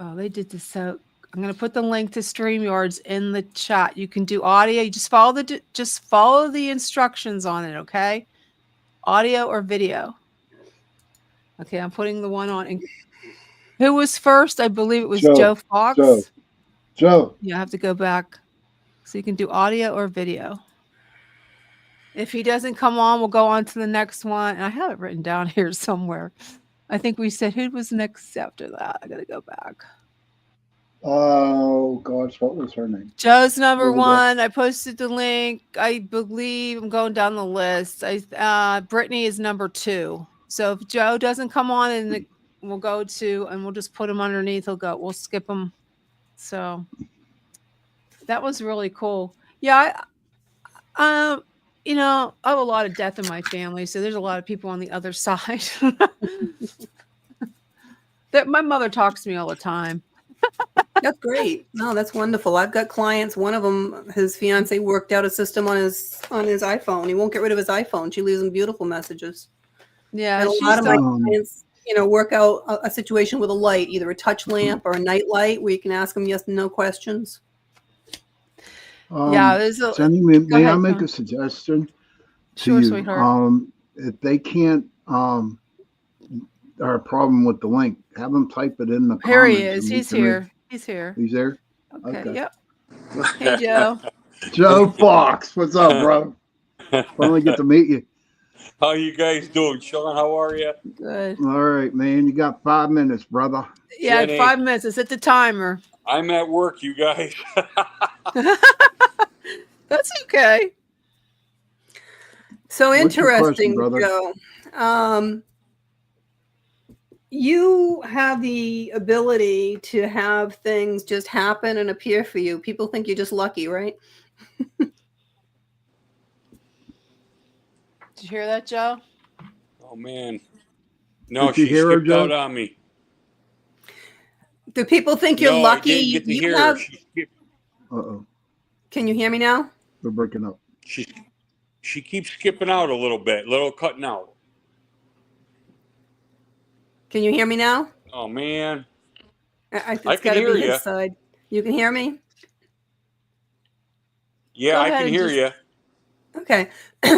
S2: Oh, they did this. So I'm going to put the link to StreamYards in the chat. You can do audio. You just follow the instructions on it. Okay, audio or video. Okay, I'm putting the one on. Who was first? I believe it was Joe Fox.
S3: Joe.
S2: You have to go back. So you can do audio or video. If he doesn't come on, we'll go on to the next one. And I have it written down here somewhere. I think we said who was next after that. I got to go back.
S3: Oh, gosh. What was her name?
S2: Joe's number 1. I posted the link. I believe I'm going down the list. Brittany is number 2. So if Joe doesn't come on, we'll go to, and we'll just put him underneath. We'll skip him. So that was really cool. Yeah. I have a lot of death in my family, so there's a lot of people on the other side. That my mother talks to me all the time.
S9: That's great. No, that's wonderful. I've got clients. One of them, his fiance worked out a system on his iPhone. He won't get rid of his iPhone. She leaves him beautiful messages.
S2: Yeah,
S9: and a lot of my clients, work out a situation with a light, either a touch lamp or a night light, where you can ask them yes and no questions.
S3: Jenny, may I make a suggestion?
S2: Sure, sweetheart.
S3: If they can't, or a problem with the link, have them type it in the comments.
S2: Here he is. He's here. He's here.
S3: He's there?
S2: Okay. Yep. Hey, Joe.
S3: Joe Fox. What's up, bro? Finally get to meet you.
S10: How you guys doing? Sean, how are you?
S2: Good.
S3: All right, man. You got 5 minutes, brother.
S2: Yeah, Jenny, 5 minutes. It's at the timer.
S10: I'm at work, you guys.
S2: That's okay.
S9: So interesting, Joe. You have the ability to have things just happen and appear for you. People think you're just lucky, right?
S2: Did you hear that, Joe?
S10: Oh, man. No, she skipped out on me.
S9: Do people think you're lucky?
S10: I didn't get to hear her. She skipped.
S3: Uh-oh.
S9: Can you hear me now?
S3: We're breaking up.
S10: She keeps skipping out a little bit, cutting out.
S9: Can you hear me now?
S10: Oh, man.
S9: I can hear you. Side. You can hear me?
S10: Yeah, I can hear you.
S9: Okay.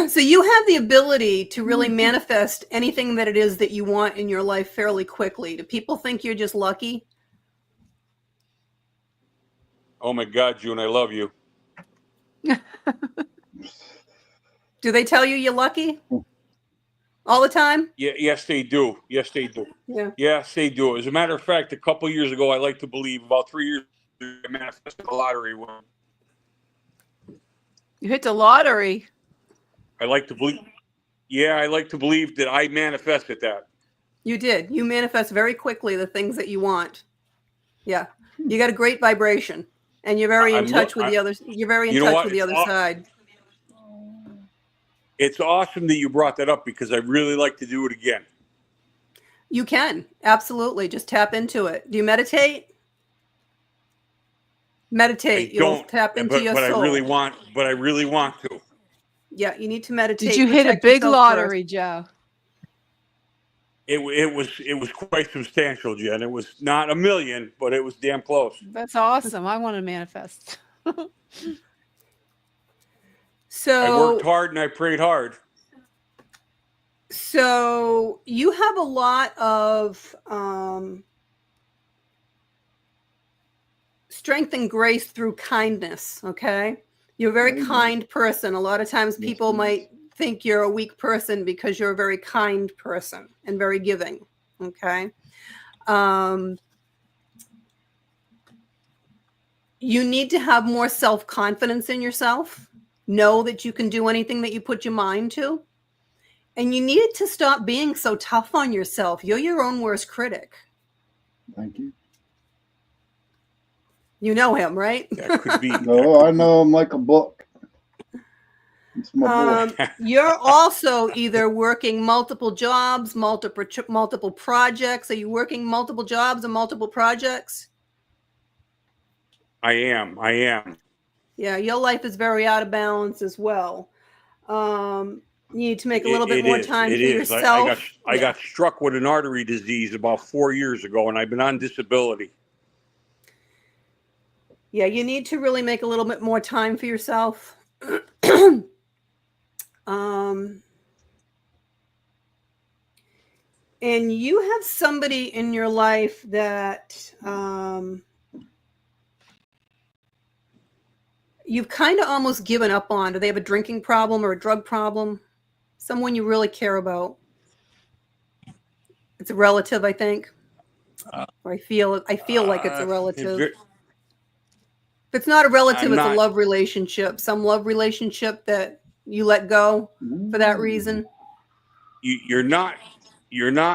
S9: So you have the ability to really manifest anything that it is that you want in your life fairly quickly. Do people think you're just lucky?
S10: Oh my God, June, I love you.
S9: Do they tell you you're lucky all the time?
S10: Yeah, yes, they do. Yes, they do.
S9: Yeah.
S10: Yes, they do. As a matter of fact, a couple of years ago, I like to believe, about 3 years ago, I manifested the lottery win.
S2: You hit the lottery.
S10: I like to believe. Yeah, I like to believe that I manifested that.
S9: You did. You manifest very quickly the things that you want. Yeah. You got a great vibration, and you're very in touch with the other. You're very in touch with the other side.
S10: It's awesome that you brought that up because I really like to do it again.
S9: You can. Absolutely. Just tap into it. Do you meditate? Meditate. You'll tap into your soul.
S10: I really want to.
S9: Yeah, you need to meditate.
S2: Did you hit a big lottery, Joe?
S10: It was quite substantial, Jen. It was not $1 million, but it was damn close.
S2: That's awesome. I want to manifest.
S9: So
S10: I worked hard and I prayed hard.
S9: So you have a lot of strength and grace through kindness. Okay, you're a very kind person. A lot of times people might think you're a weak person because you're a very kind person and very giving. Okay. You need to have more self-confidence in yourself. Know that you can do anything that you put your mind to. And you need to stop being so tough on yourself. You're your own worst critic.
S3: Thank you.
S9: You know him, right?
S10: That could be.
S3: No, I know him like a book. It's my boy.
S9: You're also either working multiple jobs, multiple projects. Are you working multiple jobs and multiple projects?
S10: I am.
S9: Yeah, your life is very out of balance as well. You need to make a little bit more time for yourself.
S10: I got struck with an artery disease about 4 years ago, and I've been on disability.
S9: Yeah, you need to really make a little bit more time for yourself. And you have somebody in your life that you've kind of almost given up on. Do they have a drinking problem or a drug problem? Someone you really care about. It's a relative, I think. I feel like it's a relative. If it's not a relative, it's a love relationship. Some love relationship that you let go for that reason.
S10: You're not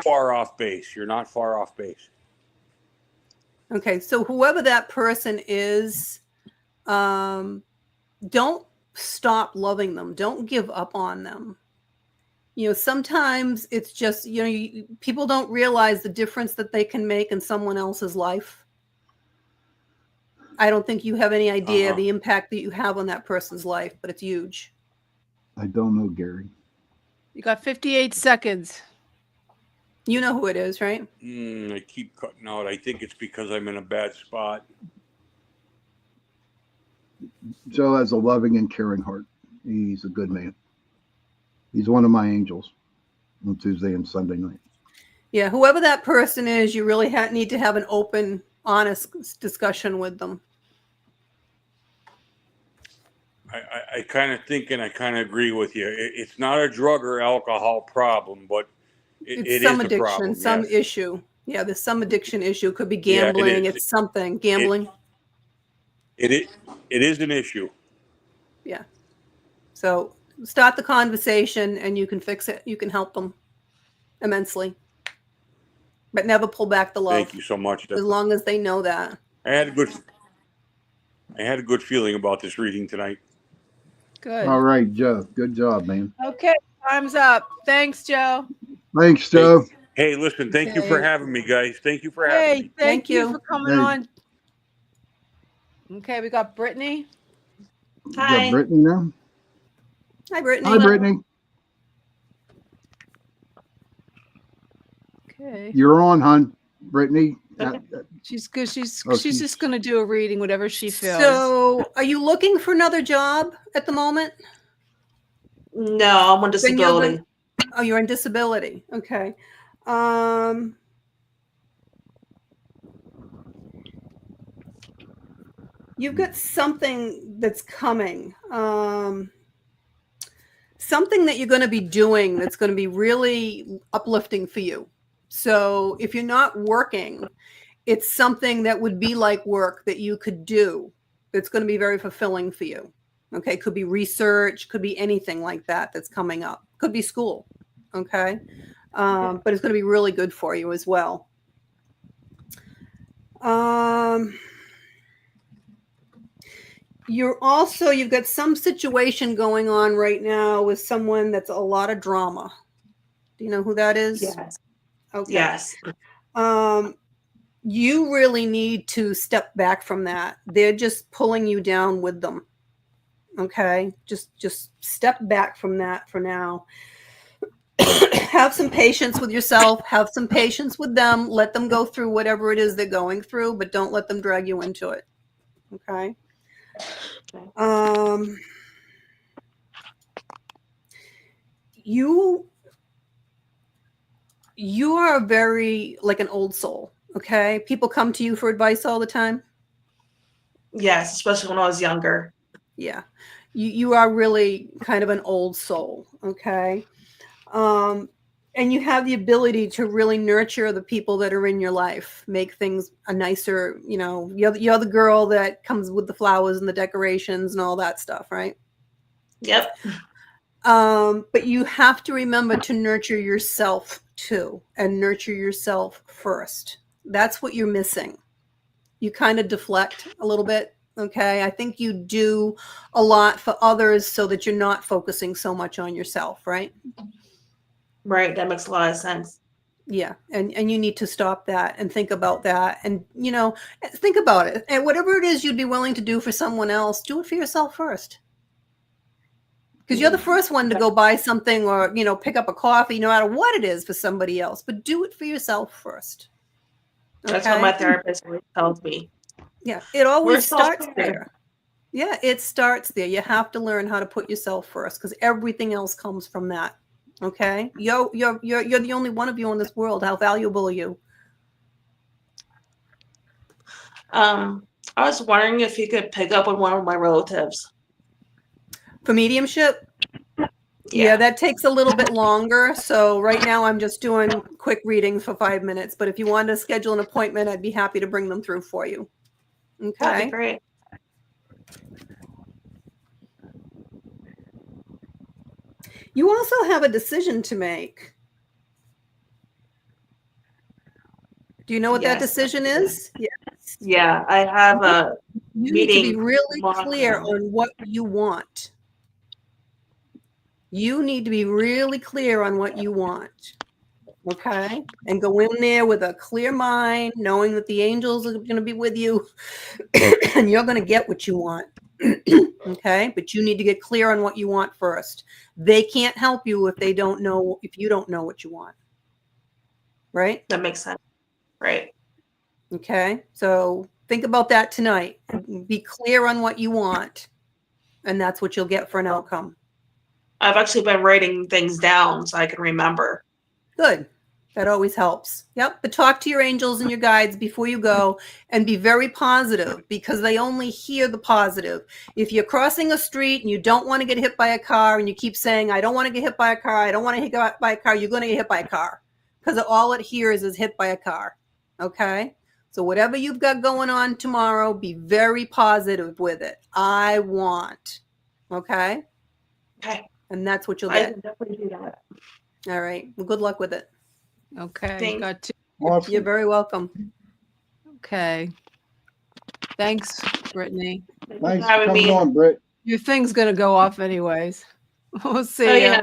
S10: far off base. You're not far off base.
S9: Okay, so whoever that person is, don't stop loving them. Don't give up on them. You know, sometimes it's just, people don't realize the difference that they can make in someone else's life. I don't think you have any idea the impact that you have on that person's life, but it's huge.
S3: I don't know, Gary.
S2: You got 58 seconds.
S9: You know who it is, right?
S10: I keep cutting out. I think it's because I'm in a bad spot.
S3: Joe has a loving and caring heart. He's a good man. He's one of my angels on Tuesday and Sunday night.
S9: Yeah, whoever that person is, you really need to have an open, honest discussion with them.
S10: I kind of think and I kind of agree with you. It's not a drug or alcohol problem, but
S9: it's some addiction, problem, some issue. Yeah, there's some addiction issue. It could be gambling. It's something. Gambling.
S10: It is an issue.
S9: Yeah. So start the conversation and you can fix it. You can help them immensely. But never pull back the love.
S10: Thank you so much.
S9: As long as they know that.
S10: I had a good feeling about this reading tonight.
S2: Good.
S3: All right, Joe. Good job, man.
S2: Okay, time's up. Thanks, Joe.
S3: Thanks, Joe.
S10: Hey, listen, thank you for having me, guys. Thank you for having me.
S2: Thank you for coming on. Okay, we got Brittany.
S3: Hi. You got Brittany now?
S9: Hi, Brittany.
S3: Hi, Brittany.
S2: Okay.
S3: You're on, hon. Brittany.
S2: She's good. She's just going to do a reading, whatever she feels.
S9: So, are you looking for another job at the moment?
S11: No, I'm on disability.
S9: Oh, you're on disability. Okay. You've got something that's coming. Something that you're going to be doing that's going to be really uplifting for you. So if you're not working, it's something that would be like work that you could do that's going to be very fulfilling for you. Okay. Could be research, could be anything like that that's coming up. Could be school. Okay. But it's going to be really good for you as well. You've got some situation going on right now with someone that's a lot of drama. Do you know who that is?
S11: Yes.
S9: Okay.
S11: Yes.
S9: You really need to step back from that. They're just pulling you down with them. Okay. Just step back from that for now. Have some patience with yourself. Have some patience with them. Let them go through whatever it is they're going through, but don't let them drag you into it. Okay. You are very like an old soul. Okay. People come to you for advice all the time.
S11: Yes, especially when I was younger.
S9: Yeah. You are really kind of an old soul. Okay. And you have the ability to really nurture the people that are in your life, make things a nicer, you're the girl that comes with the flowers and the decorations and all that stuff, right?
S11: Yep.
S9: But you have to remember to nurture yourself too, and nurture yourself first. That's what you're missing. You kind of deflect a little bit. Okay. I think you do a lot for others so that you're not focusing so much on yourself, right?
S11: Right. That makes a lot of sense.
S9: Yeah. And you need to stop that and think about that. And, think about it. And whatever it is you'd be willing to do for someone else, do it for yourself first. Because you're the first one to go buy something or, pick up a coffee, no matter what it is for somebody else, but do it for yourself first. Okay?
S11: That's what my therapist always tells me.
S9: Yeah. It always starts there. Yeah. It starts there. You have to learn how to put yourself first because everything else comes from that. Okay. You're the only one of you in this world. How valuable are you?
S11: I was wondering if you could pick up with one of my relatives.
S9: For mediumship? Yeah, that takes a little bit longer. So right now I'm just doing quick readings for 5 minutes. But if you wanted to schedule an appointment, I'd be happy to bring them through for you. Okay.
S11: That'd be great.
S9: You also have a decision to make. Do you know what that decision is? Yes.
S11: Yeah, I have a meeting.
S9: You need to be really clear on what you want. You need to be really clear on what you want. Okay? And go in there with a clear mind, knowing that the angels are going to be with you and you're going to get what you want. Okay? But you need to get clear on what you want first. They can't help you if you don't know what you want. Right?
S11: That makes sense. Right.
S9: Okay? So think about that tonight. Be clear on what you want. And that's what you'll get for an outcome.
S11: I've actually been writing things down so I can remember.
S9: Good. That always helps. Yep. But talk to your angels and your guides before you go and be very positive because they only hear the positive. If you're crossing a street and you don't want to get hit by a car and you keep saying, I don't want to get hit by a car, I don't want to get hit by a car, you're going to get hit by a car because all it hears is hit by a car. Okay. So whatever you've got going on tomorrow, be very positive with it. I want. Okay.
S11: Okay.
S9: And that's what you'll
S11: I
S9: get.
S11: can definitely do that.
S9: All right. Well, good luck with it.
S2: Okay.
S11: Thanks.
S2: Got to.
S3: Awesome.
S9: You're very welcome.
S2: Okay. Thanks, Brittany.
S3: Thanks for coming on, Britt.
S2: Your thing's going to go off anyways. We'll see.
S11: Oh, yeah.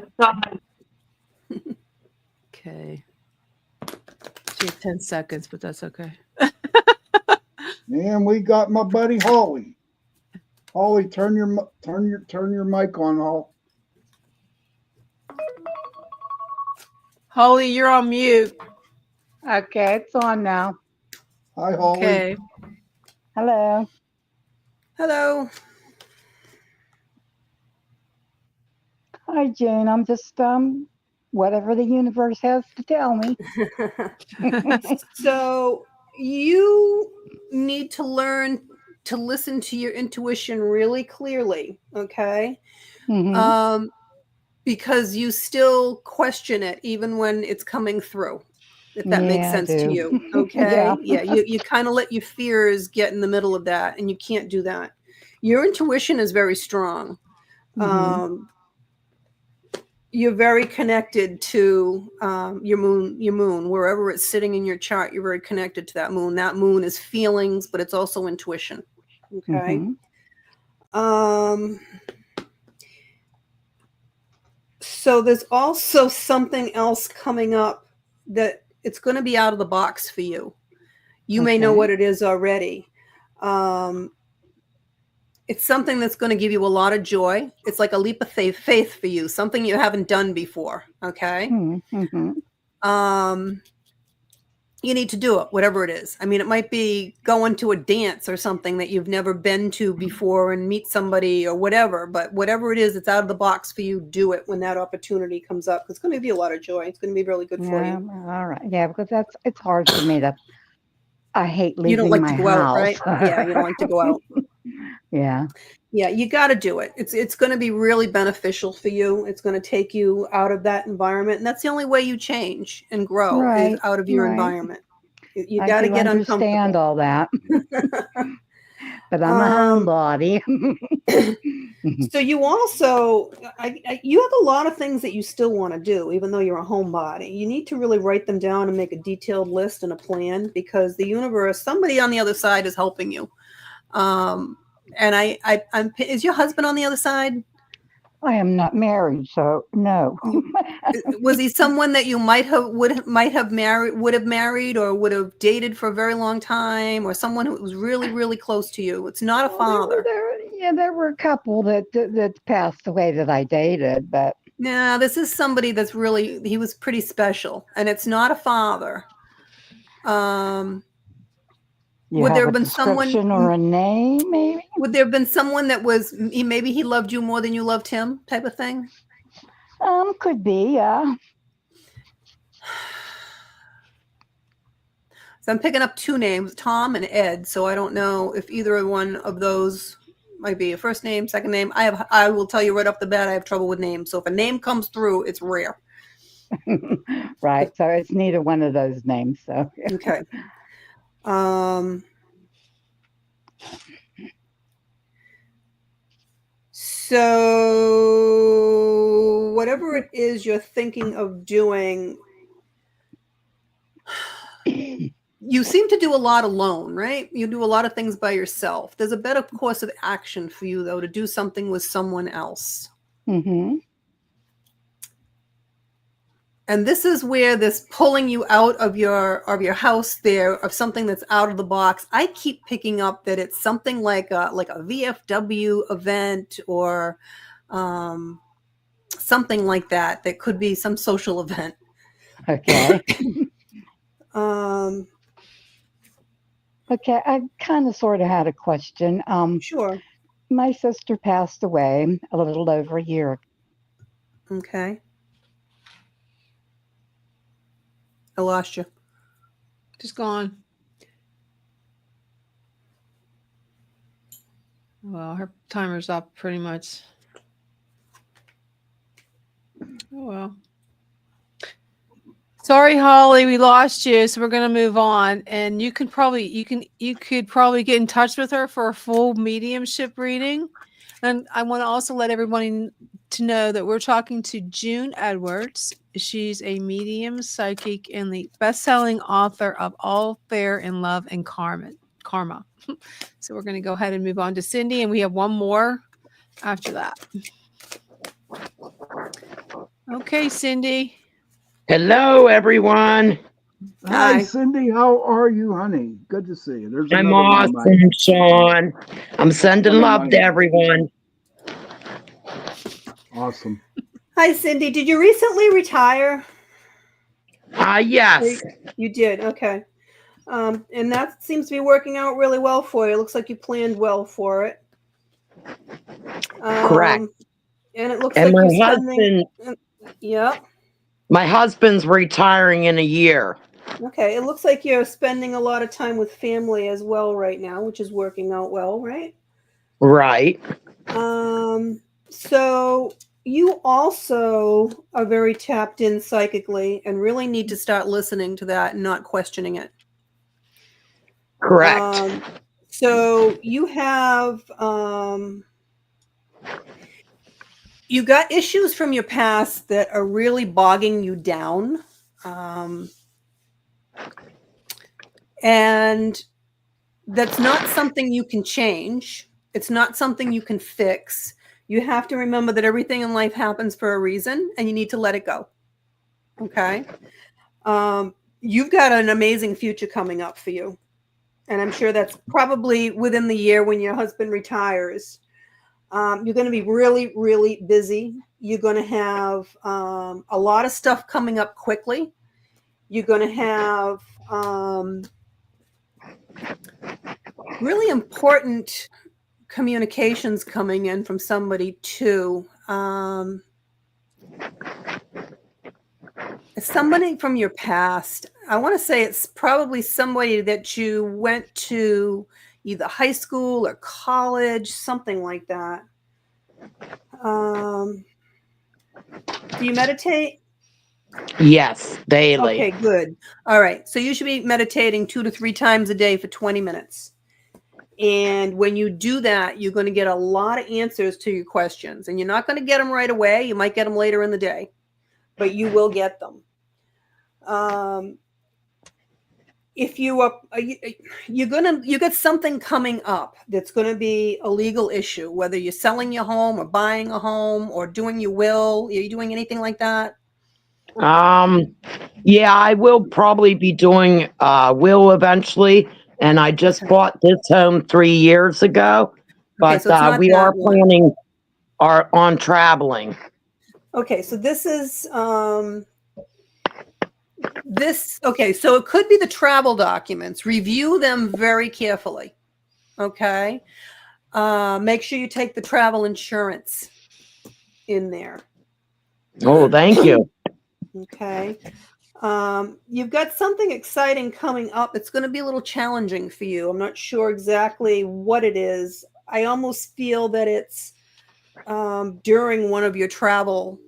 S2: Okay. She had 10 seconds, but that's okay.
S3: And we got my buddy Holly. Holly, turn your mic on, Holly.
S2: Holly, you're on mute.
S12: Okay, it's on now.
S3: Hi, Holly.
S2: Okay.
S12: Hi, Jane. I'm just whatever the universe has to tell me.
S9: So you need to learn to listen to your intuition really clearly, okay?
S12: Mm-hmm.
S9: Because you still question it even when it's coming through, if that makes
S12: Yeah, I
S9: sense to
S12: do.
S9: you. Okay.
S12: Yeah.
S9: You kind of let your fears get in the middle of that, and you can't do that. Your intuition is very strong.
S12: Mm-hmm.
S9: You're very connected to your moon, wherever it's sitting in your chart. You're very connected to that moon. That moon is feelings, but it's also intuition. Okay.
S12: Mm-hmm.
S9: So there's also something else coming up that it's going to be out of the box for you. You may know
S12: Okay.
S9: what it is already. It's something that's going to give you a lot of joy. It's like a leap of faith for you, something you haven't done before. Okay.
S12: Mm-hmm.
S9: You need to do it, whatever it is. I mean, it might be going to a dance or something that you've never been to before and meet somebody or whatever, but whatever it is, it's out of the box for you. Do it when that opportunity comes up. It's going to be a lot of joy. It's going to be really good for
S12: Yeah.
S9: you.
S12: All right. Yeah, because it's hard for me to. I hate
S9: You don't
S12: leaving
S9: like to
S12: my
S9: go out,
S12: house.
S9: right? Yeah, you don't like to go out.
S12: Yeah.
S9: Yeah, you got to do it. It's going to be really beneficial for you. It's going to take you out of that environment, and that's the only way you change and grow is
S12: Right.
S9: out of your
S12: Right.
S9: environment. You
S12: I
S9: got to
S12: do
S9: get
S12: understand
S9: uncomfortable.
S12: all that, but I'm a
S9: Um,
S12: homebody.
S9: so you also, you have a lot of things that you still want to do, even though you're a homebody. You need to really write them down and make a detailed list and a plan, because the universe, somebody on the other side is helping you. And I'm, is your husband on the other side?
S12: I am not married, so no.
S9: Was he someone that you might have married or would have dated for a very long time, or someone who was really, really close to you? It's not a father.
S12: There were a couple that passed away that I dated, but
S9: No, this is somebody that's really, he was pretty special, and it's not a father.
S12: you
S9: Would
S12: have
S9: there
S12: a
S9: have been
S12: description or a name, maybe?
S9: would there have been someone that was, maybe he loved you more than you loved him, type of thing?
S12: Could be, yeah.
S9: So I'm picking up two names, Tom and Ed. So I don't know if either one of those might be a first name, second name. I will tell you right off the bat, I have trouble with names. So if a name comes through, it's rare.
S12: Right. So it's neither one of those names. So
S9: okay. So whatever it is you're thinking of doing, you seem to do a lot alone, right? You do a lot of things by yourself. There's a better course of action for you, though, to do something with someone else.
S12: Mm-hmm.
S9: And this is where this pulling you out of your house there, of something that's out of the box. I keep picking up that it's something like a VFW event or something like that. That could be some social event.
S12: Okay.
S9: Okay,
S12: I kind of sort of had a question.
S9: Sure.
S12: My sister passed away a little over a year ago.
S9: Okay. I lost you.
S2: Just gone. Well, her timer's up pretty much. Oh, well. Sorry, Holly, we lost you, so we're going to move on. And you could probably get in touch with her for a full mediumship reading. And I want to also let everyone to know that we're talking to June Edwards. She's a medium, psychic, and the best-selling author of All Fair in Love and Karma. So we're going to go ahead and move on to Cindy, and we have one more after that. Okay, Cindy.
S13: Hello, everyone.
S3: Hi, Cindy. How are you, honey? Good to see you. There's
S13: I'm
S3: another one of
S13: awesome,
S3: my,
S13: Sean. I'm sending love to everyone.
S3: Awesome.
S9: Hi, Cindy. Did you recently retire?
S13: Yes.
S9: You did. Okay. And that seems to be working out really well for you. It looks like you planned well for it.
S13: Correct.
S9: And it looks
S13: And
S9: like
S13: my
S9: you're spending.
S13: husband,
S9: Yep.
S13: my husband's retiring in a year.
S9: Okay. It looks like you're spending a lot of time with family as well right now, which is working out well, right?
S13: Right.
S9: So you also are very tapped in psychically and really need to start listening to that and not questioning it.
S13: Correct.
S9: So you have you got issues from your past that are really bogging you down. And that's not something you can change. It's not something you can fix. You have to remember that everything in life happens for a reason and you need to let it go. Okay. You've got an amazing future coming up for you. And I'm sure that's probably within the year when your husband retires. You're going to be really, really busy. You're going to have a lot of stuff coming up quickly. You're going to have really important communications coming in from somebody too. It's somebody from your past. I want to say it's probably somebody that you went to either high school or college, something like that. Do you meditate?
S13: Yes, daily.
S9: Okay, good. All right. So you should be meditating 2 to 3 times a day for 20 minutes. And when you do that, you're going to get a lot of answers to your questions. And you're not going to get them right away. You might get them later in the day, but you will get them. If you are, you got something coming up that's going to be a legal issue, whether you're selling your home or buying a home or doing your will. Are you doing anything like that?
S13: Yeah, I will probably be doing will eventually, and I just bought this home 3 years ago, but
S9: so it's not
S13: we
S9: that
S13: are
S9: one.
S13: planning on traveling.
S9: Okay, so this is okay, so it could be the travel documents. Review them very carefully. Okay. Make sure you take the travel insurance in there.
S13: Oh, thank you.
S9: Okay. You've got something exciting coming up. It's going to be a little challenging for you. I'm not sure exactly what it is. I almost feel that it's during one of your travel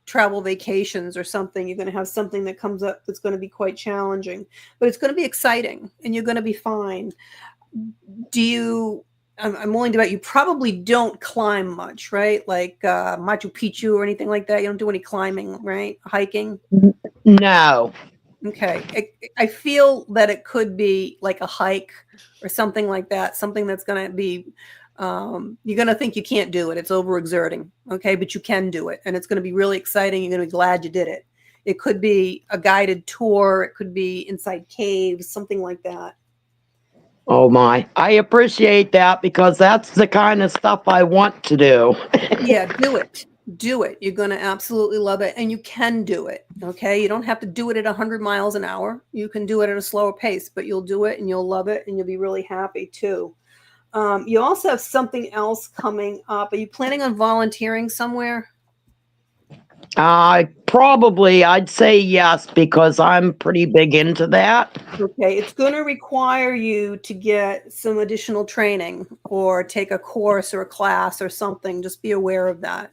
S9: vacations or something. You're going to have something that comes up that's going to be quite challenging, but it's going to be exciting and you're going to be fine. I'm willing to bet you probably don't climb much, right? Like Machu Picchu or anything like that. You don't do any climbing, right? Hiking?
S13: No.
S9: Okay. I feel that it could be like a hike or something like that. Something that's going to be, you're going to think you can't do it. It's overexerting. Okay. But you can do it. And it's going to be really exciting. You're going to be glad you did it. It could be a guided tour. It could be inside caves, something like that.
S13: Oh my, I appreciate that because that's the kind of stuff I want to do.
S9: Yeah, do it. Do it. You're going to absolutely love it. And you can do it. Okay. You don't have to do it at 100 miles an hour. You can do it at a slower pace, but you'll do it and you'll love it and you'll be really happy too. You also have something else coming up. Are you planning on volunteering somewhere?
S13: Probably, I'd say yes, because I'm pretty big into that.
S9: Okay, it's going to require you to get some additional training or take a course or a class or something. Just be aware of that.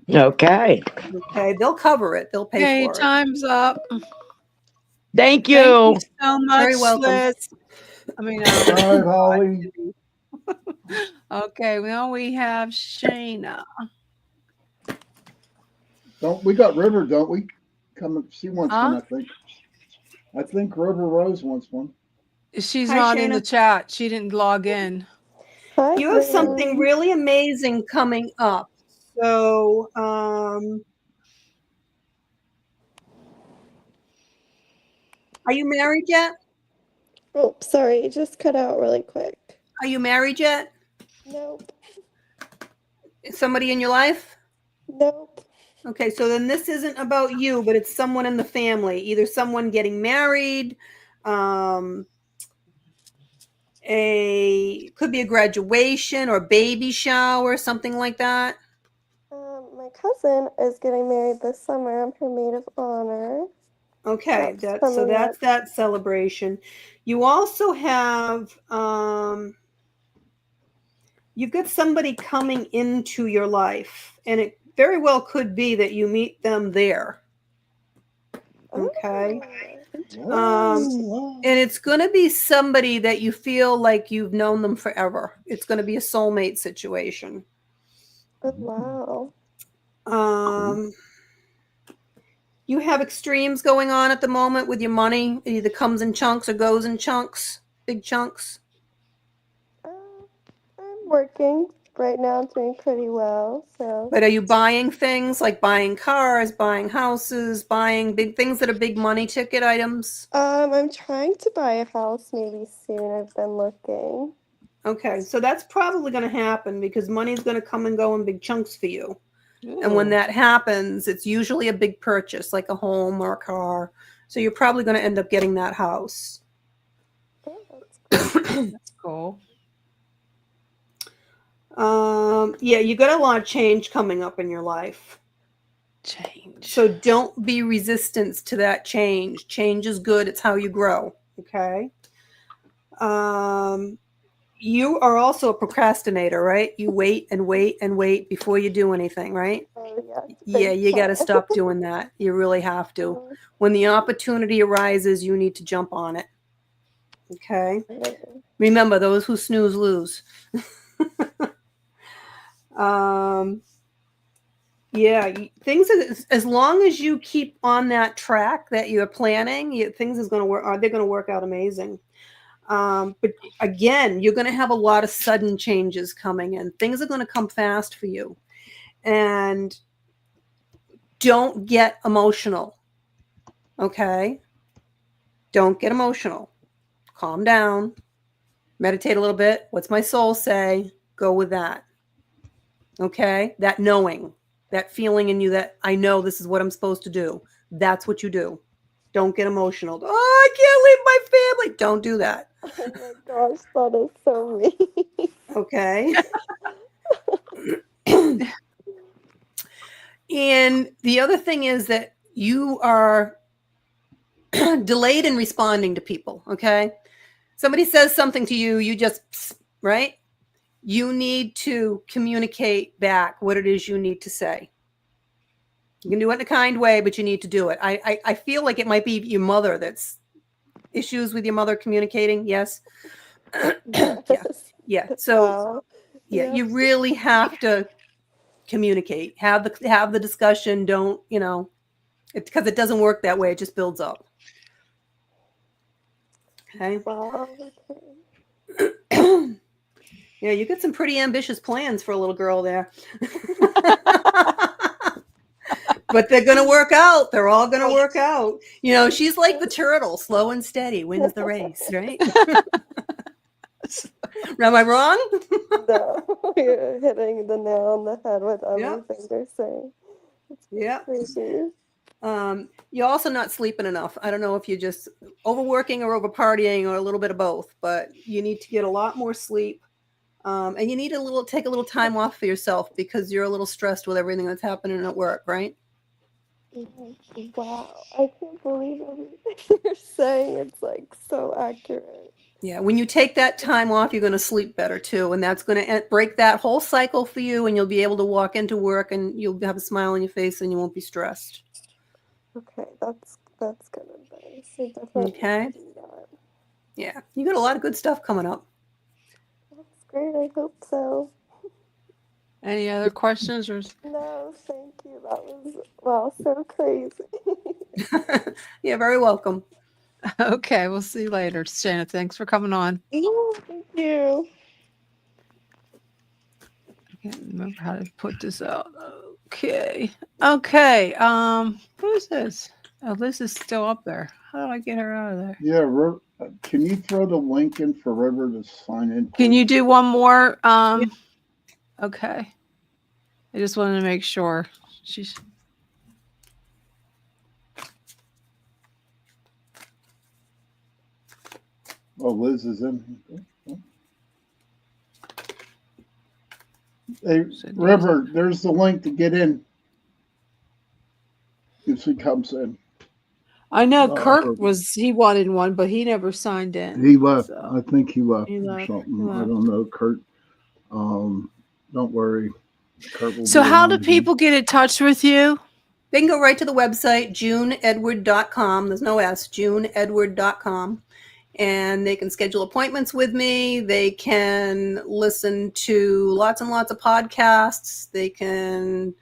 S13: Okay.
S9: Okay, they'll cover it. They'll pay for it.
S2: Time's up.
S13: Thank you.
S2: Thank you so much,
S9: Very welcome.
S2: Liz. I mean,
S3: All right, Holly.
S2: okay, well, we have Shayna.
S3: We got River, don't we? She wants one, I think. I think River Rose wants one.
S2: She's
S9: Hi,
S2: not
S9: Shayna.
S2: in the chat. She didn't log in.
S9: Hi, you have something really amazing coming up. So, are you married yet?
S14: Oh, sorry, it just cut out really quick.
S9: Are you married yet?
S14: Nope.
S9: Is somebody in your life?
S14: Nope.
S9: Okay, so then this isn't about you, but it's someone in the family, either someone getting married, could be a graduation or baby shower, something like that.
S14: my cousin is getting married this summer. I'm her maid of honor.
S9: Okay, that's that celebration. You also have you've got somebody coming into your life, and it very well could be that you meet them there. Okay. And it's going to be somebody that you feel like you've known them forever. It's going to be a soulmate situation.
S14: Oh, wow.
S9: You have extremes going on at the moment with your money. It either comes in chunks or goes in chunks, big chunks.
S14: I'm working right now. I'm doing pretty well. So.
S9: But are you buying things like buying cars, buying houses, buying big things that are big money ticket items?
S14: I'm trying to buy a house maybe soon. I've been looking.
S9: Okay, so that's probably going to happen because money's going to come and go in big chunks for you. Ooh. And when that happens, it's usually a big purchase, like a home or a car. So you're probably going to end up getting that house.
S14: Oh,
S2: that's cool.
S9: Yeah, you got a lot of change coming up in your life.
S2: Change.
S9: So don't be resistant to that change. Change is good. It's how you grow. Okay. You are also a procrastinator, right? You wait and wait and wait before you do anything, right?
S14: Oh, yeah.
S9: Yeah, you got to stop doing that. You really have to. When the opportunity arises, you need to jump on it. Okay. Remember, those who snooze lose. Yeah, things as long as you keep on that track that you're planning, things is going to work. They're going to work out amazing. But again, you're going to have a lot of sudden changes coming in. Things are going to come fast for you, and don't get emotional. Okay, don't get emotional. Calm down. Meditate a little bit. What's my soul say? Go with that. Okay, that knowing. That feeling in you that I know this is what I'm supposed to do. That's what you do. Don't get emotional. Oh, I can't leave my family. Don't do that.
S14: Oh my gosh, that is so mean.
S9: Okay. And the other thing is that you are delayed in responding to people. Okay. Somebody says something to you, you just, right? You need to communicate back what it is you need to say. You can do it in a kind way, but you need to do it. I feel like it might be your mother that's issues with your mother communicating. Yes. Yeah. So
S14: wow.
S9: yeah, you really have to communicate, have the discussion. Don't, because it doesn't work that way. It just builds up. Okay.
S14: Wow.
S9: Yeah, you got some pretty ambitious plans for a little girl there. But they're going to work out. They're all going to work out. She's like the turtle, slow and steady wins the race, right? Am I wrong?
S14: No, you're hitting the nail on the head with everything they're saying.
S9: Yeah.
S14: Crazy.
S9: You're also not sleeping enough. I don't know if you're just overworking or over partying or a little bit of both, but you need to get a lot more sleep. And you need take a little time off for yourself because you're a little stressed with everything that's happening at work, right?
S14: Wow, I can't believe everything you're saying. It's like so accurate.
S9: Yeah, when you take that time off, you're going to sleep better too, and that's going to break that whole cycle for you, and you'll be able to walk into work and you'll have a smile on your face and you won't be stressed.
S14: Okay, that's good advice. I definitely
S9: Okay.
S14: do that.
S9: Yeah, you got a lot of good stuff coming up.
S14: That's great. I hope so.
S2: Any other questions? Or...
S14: No, thank you. That was, so crazy.
S9: You're very welcome.
S2: Okay, we'll see you later. Shanna, thanks for coming on.
S14: Thank you.
S2: I can't remember how to put this out. Okay. Who is this? Oh, Liz is still up there. How do I get her out of there?
S3: Yeah, can you throw the link in for River to sign in?
S2: Can you do one more? Okay. I just wanted to make sure.
S3: Oh, Liz is in. Hey, River, there's the link to get in. as he comes in.
S2: I know Kurt he wanted one, but he never signed in.
S3: He left.
S2: So.
S3: I think he left
S2: He
S3: or
S2: left.
S3: something. I don't know, Kurt. Don't worry. Kurt will
S2: So
S3: be
S2: how do
S3: around
S2: people get in touch with you?
S9: They can go right to the website, juneedward.com. There's no S, juneedward.com. And they can schedule appointments with me. They can listen to lots and lots of podcasts. They can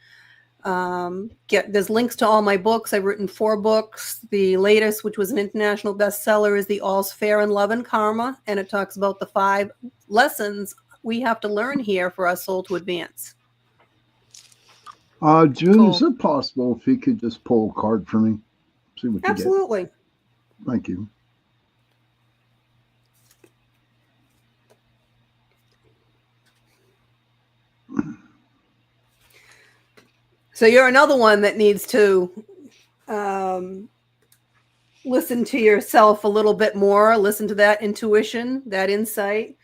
S9: there's links to all my books. I've written 4 books. The latest, which was an international bestseller, is The All's Fair in Love and Karma. And it talks about the 5 lessons we have to learn here for our soul to advance.
S3: June,
S2: Cool.
S3: Is it possible if he could just pull a card for me? See what you
S9: Absolutely.
S3: get. Thank you.
S9: So you're another one that needs to listen to yourself a little bit more, listen to that intuition, that insight,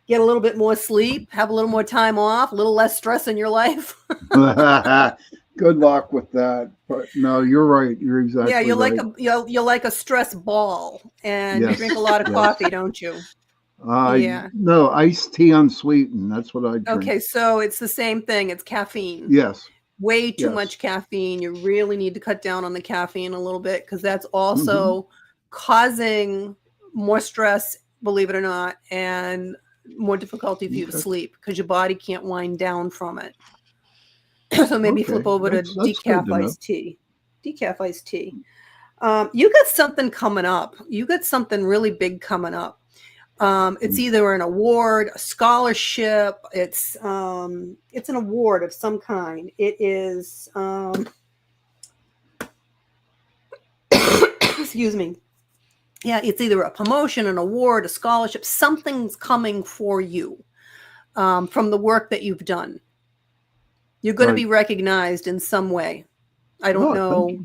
S9: get a little bit more sleep, have a little more time off, a little less stress in your life.
S3: Good luck with that. But no, you're right. You're exactly
S9: yeah, you're
S3: right.
S9: you're like a stress ball, and you
S3: Yes,
S9: drink a lot of
S3: yes.
S9: coffee, don't you? Yeah.
S3: No, iced tea unsweetened. That's what I drink.
S9: Okay, so it's the same thing. It's caffeine.
S3: Yes.
S9: Way too
S3: Yes.
S9: much caffeine. You really need to cut down on the caffeine a little bit, because that's also causing more stress, believe it or not, and more difficulty for you to sleep, because your body can't wind down from it. So maybe flip over to decaf iced tea. Decaf iced tea. You got something coming up. You got something really big coming up. It's either an award, a scholarship. It's an award of some kind. It is, excuse me. Yeah, it's either a promotion, an award, a scholarship. Something's coming for you from the work that you've done. You're going to be recognized in some way. I don't know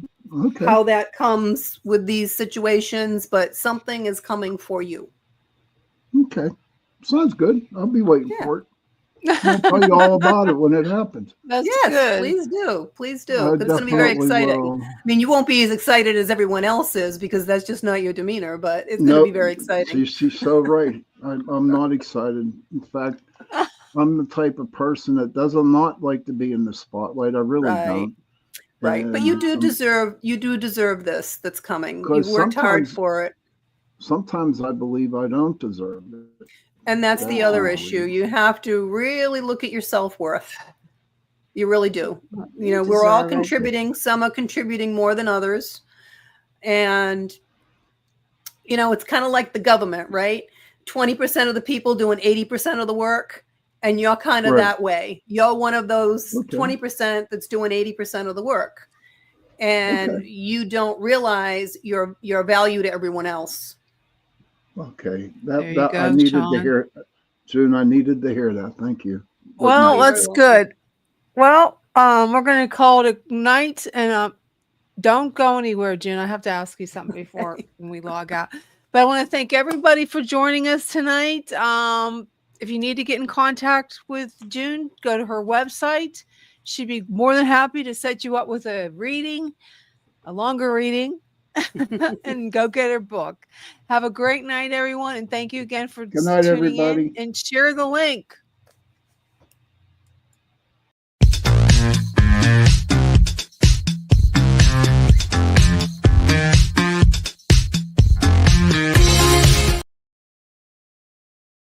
S9: how that comes with these situations, but something is coming for you.
S3: Okay. Sounds good. I'll be waiting for it. I'll tell you all about it when it happens.
S2: That's
S9: yes,
S2: good.
S9: Please do. Please do.
S3: I
S9: It's going to be very
S3: definitely
S9: exciting.
S3: will.
S9: I mean, you won't be as excited as everyone else is, because that's just not your demeanor, but it's going to be very exciting.
S3: She's so right. I'm not excited. In fact, I'm the type of person that does not like to be in the spotlight. I really don't.
S9: Right. But you do deserve this that's coming. You've worked hard for it.
S3: Sometimes I believe I don't deserve it.
S9: And that's the other issue. You have to really look at your self-worth. You really do. You know, we're all contributing. Some are contributing more than others. And, you know, it's kind of like the government, right? 20% of the people doing 80% of the work. And you're kind of that way. You're one of those 20% that's doing 80% of the work. And you don't realize your value to everyone else.
S3: Okay.
S2: I
S3: needed to hear it. June, I needed to hear that. Thank you.
S2: Well, that's good. Well, we're going to call it a night, and don't go anywhere, June. I have to ask you something before we log out. But I want to thank everybody for joining us tonight. If you need to get in contact with June, go to her website. She'd be more than happy to set you up with a reading, a longer reading, and go get her book. Have a great night, everyone, and thank you again for
S3: Good night,
S2: tuning
S3: everybody.
S2: in, and share the link.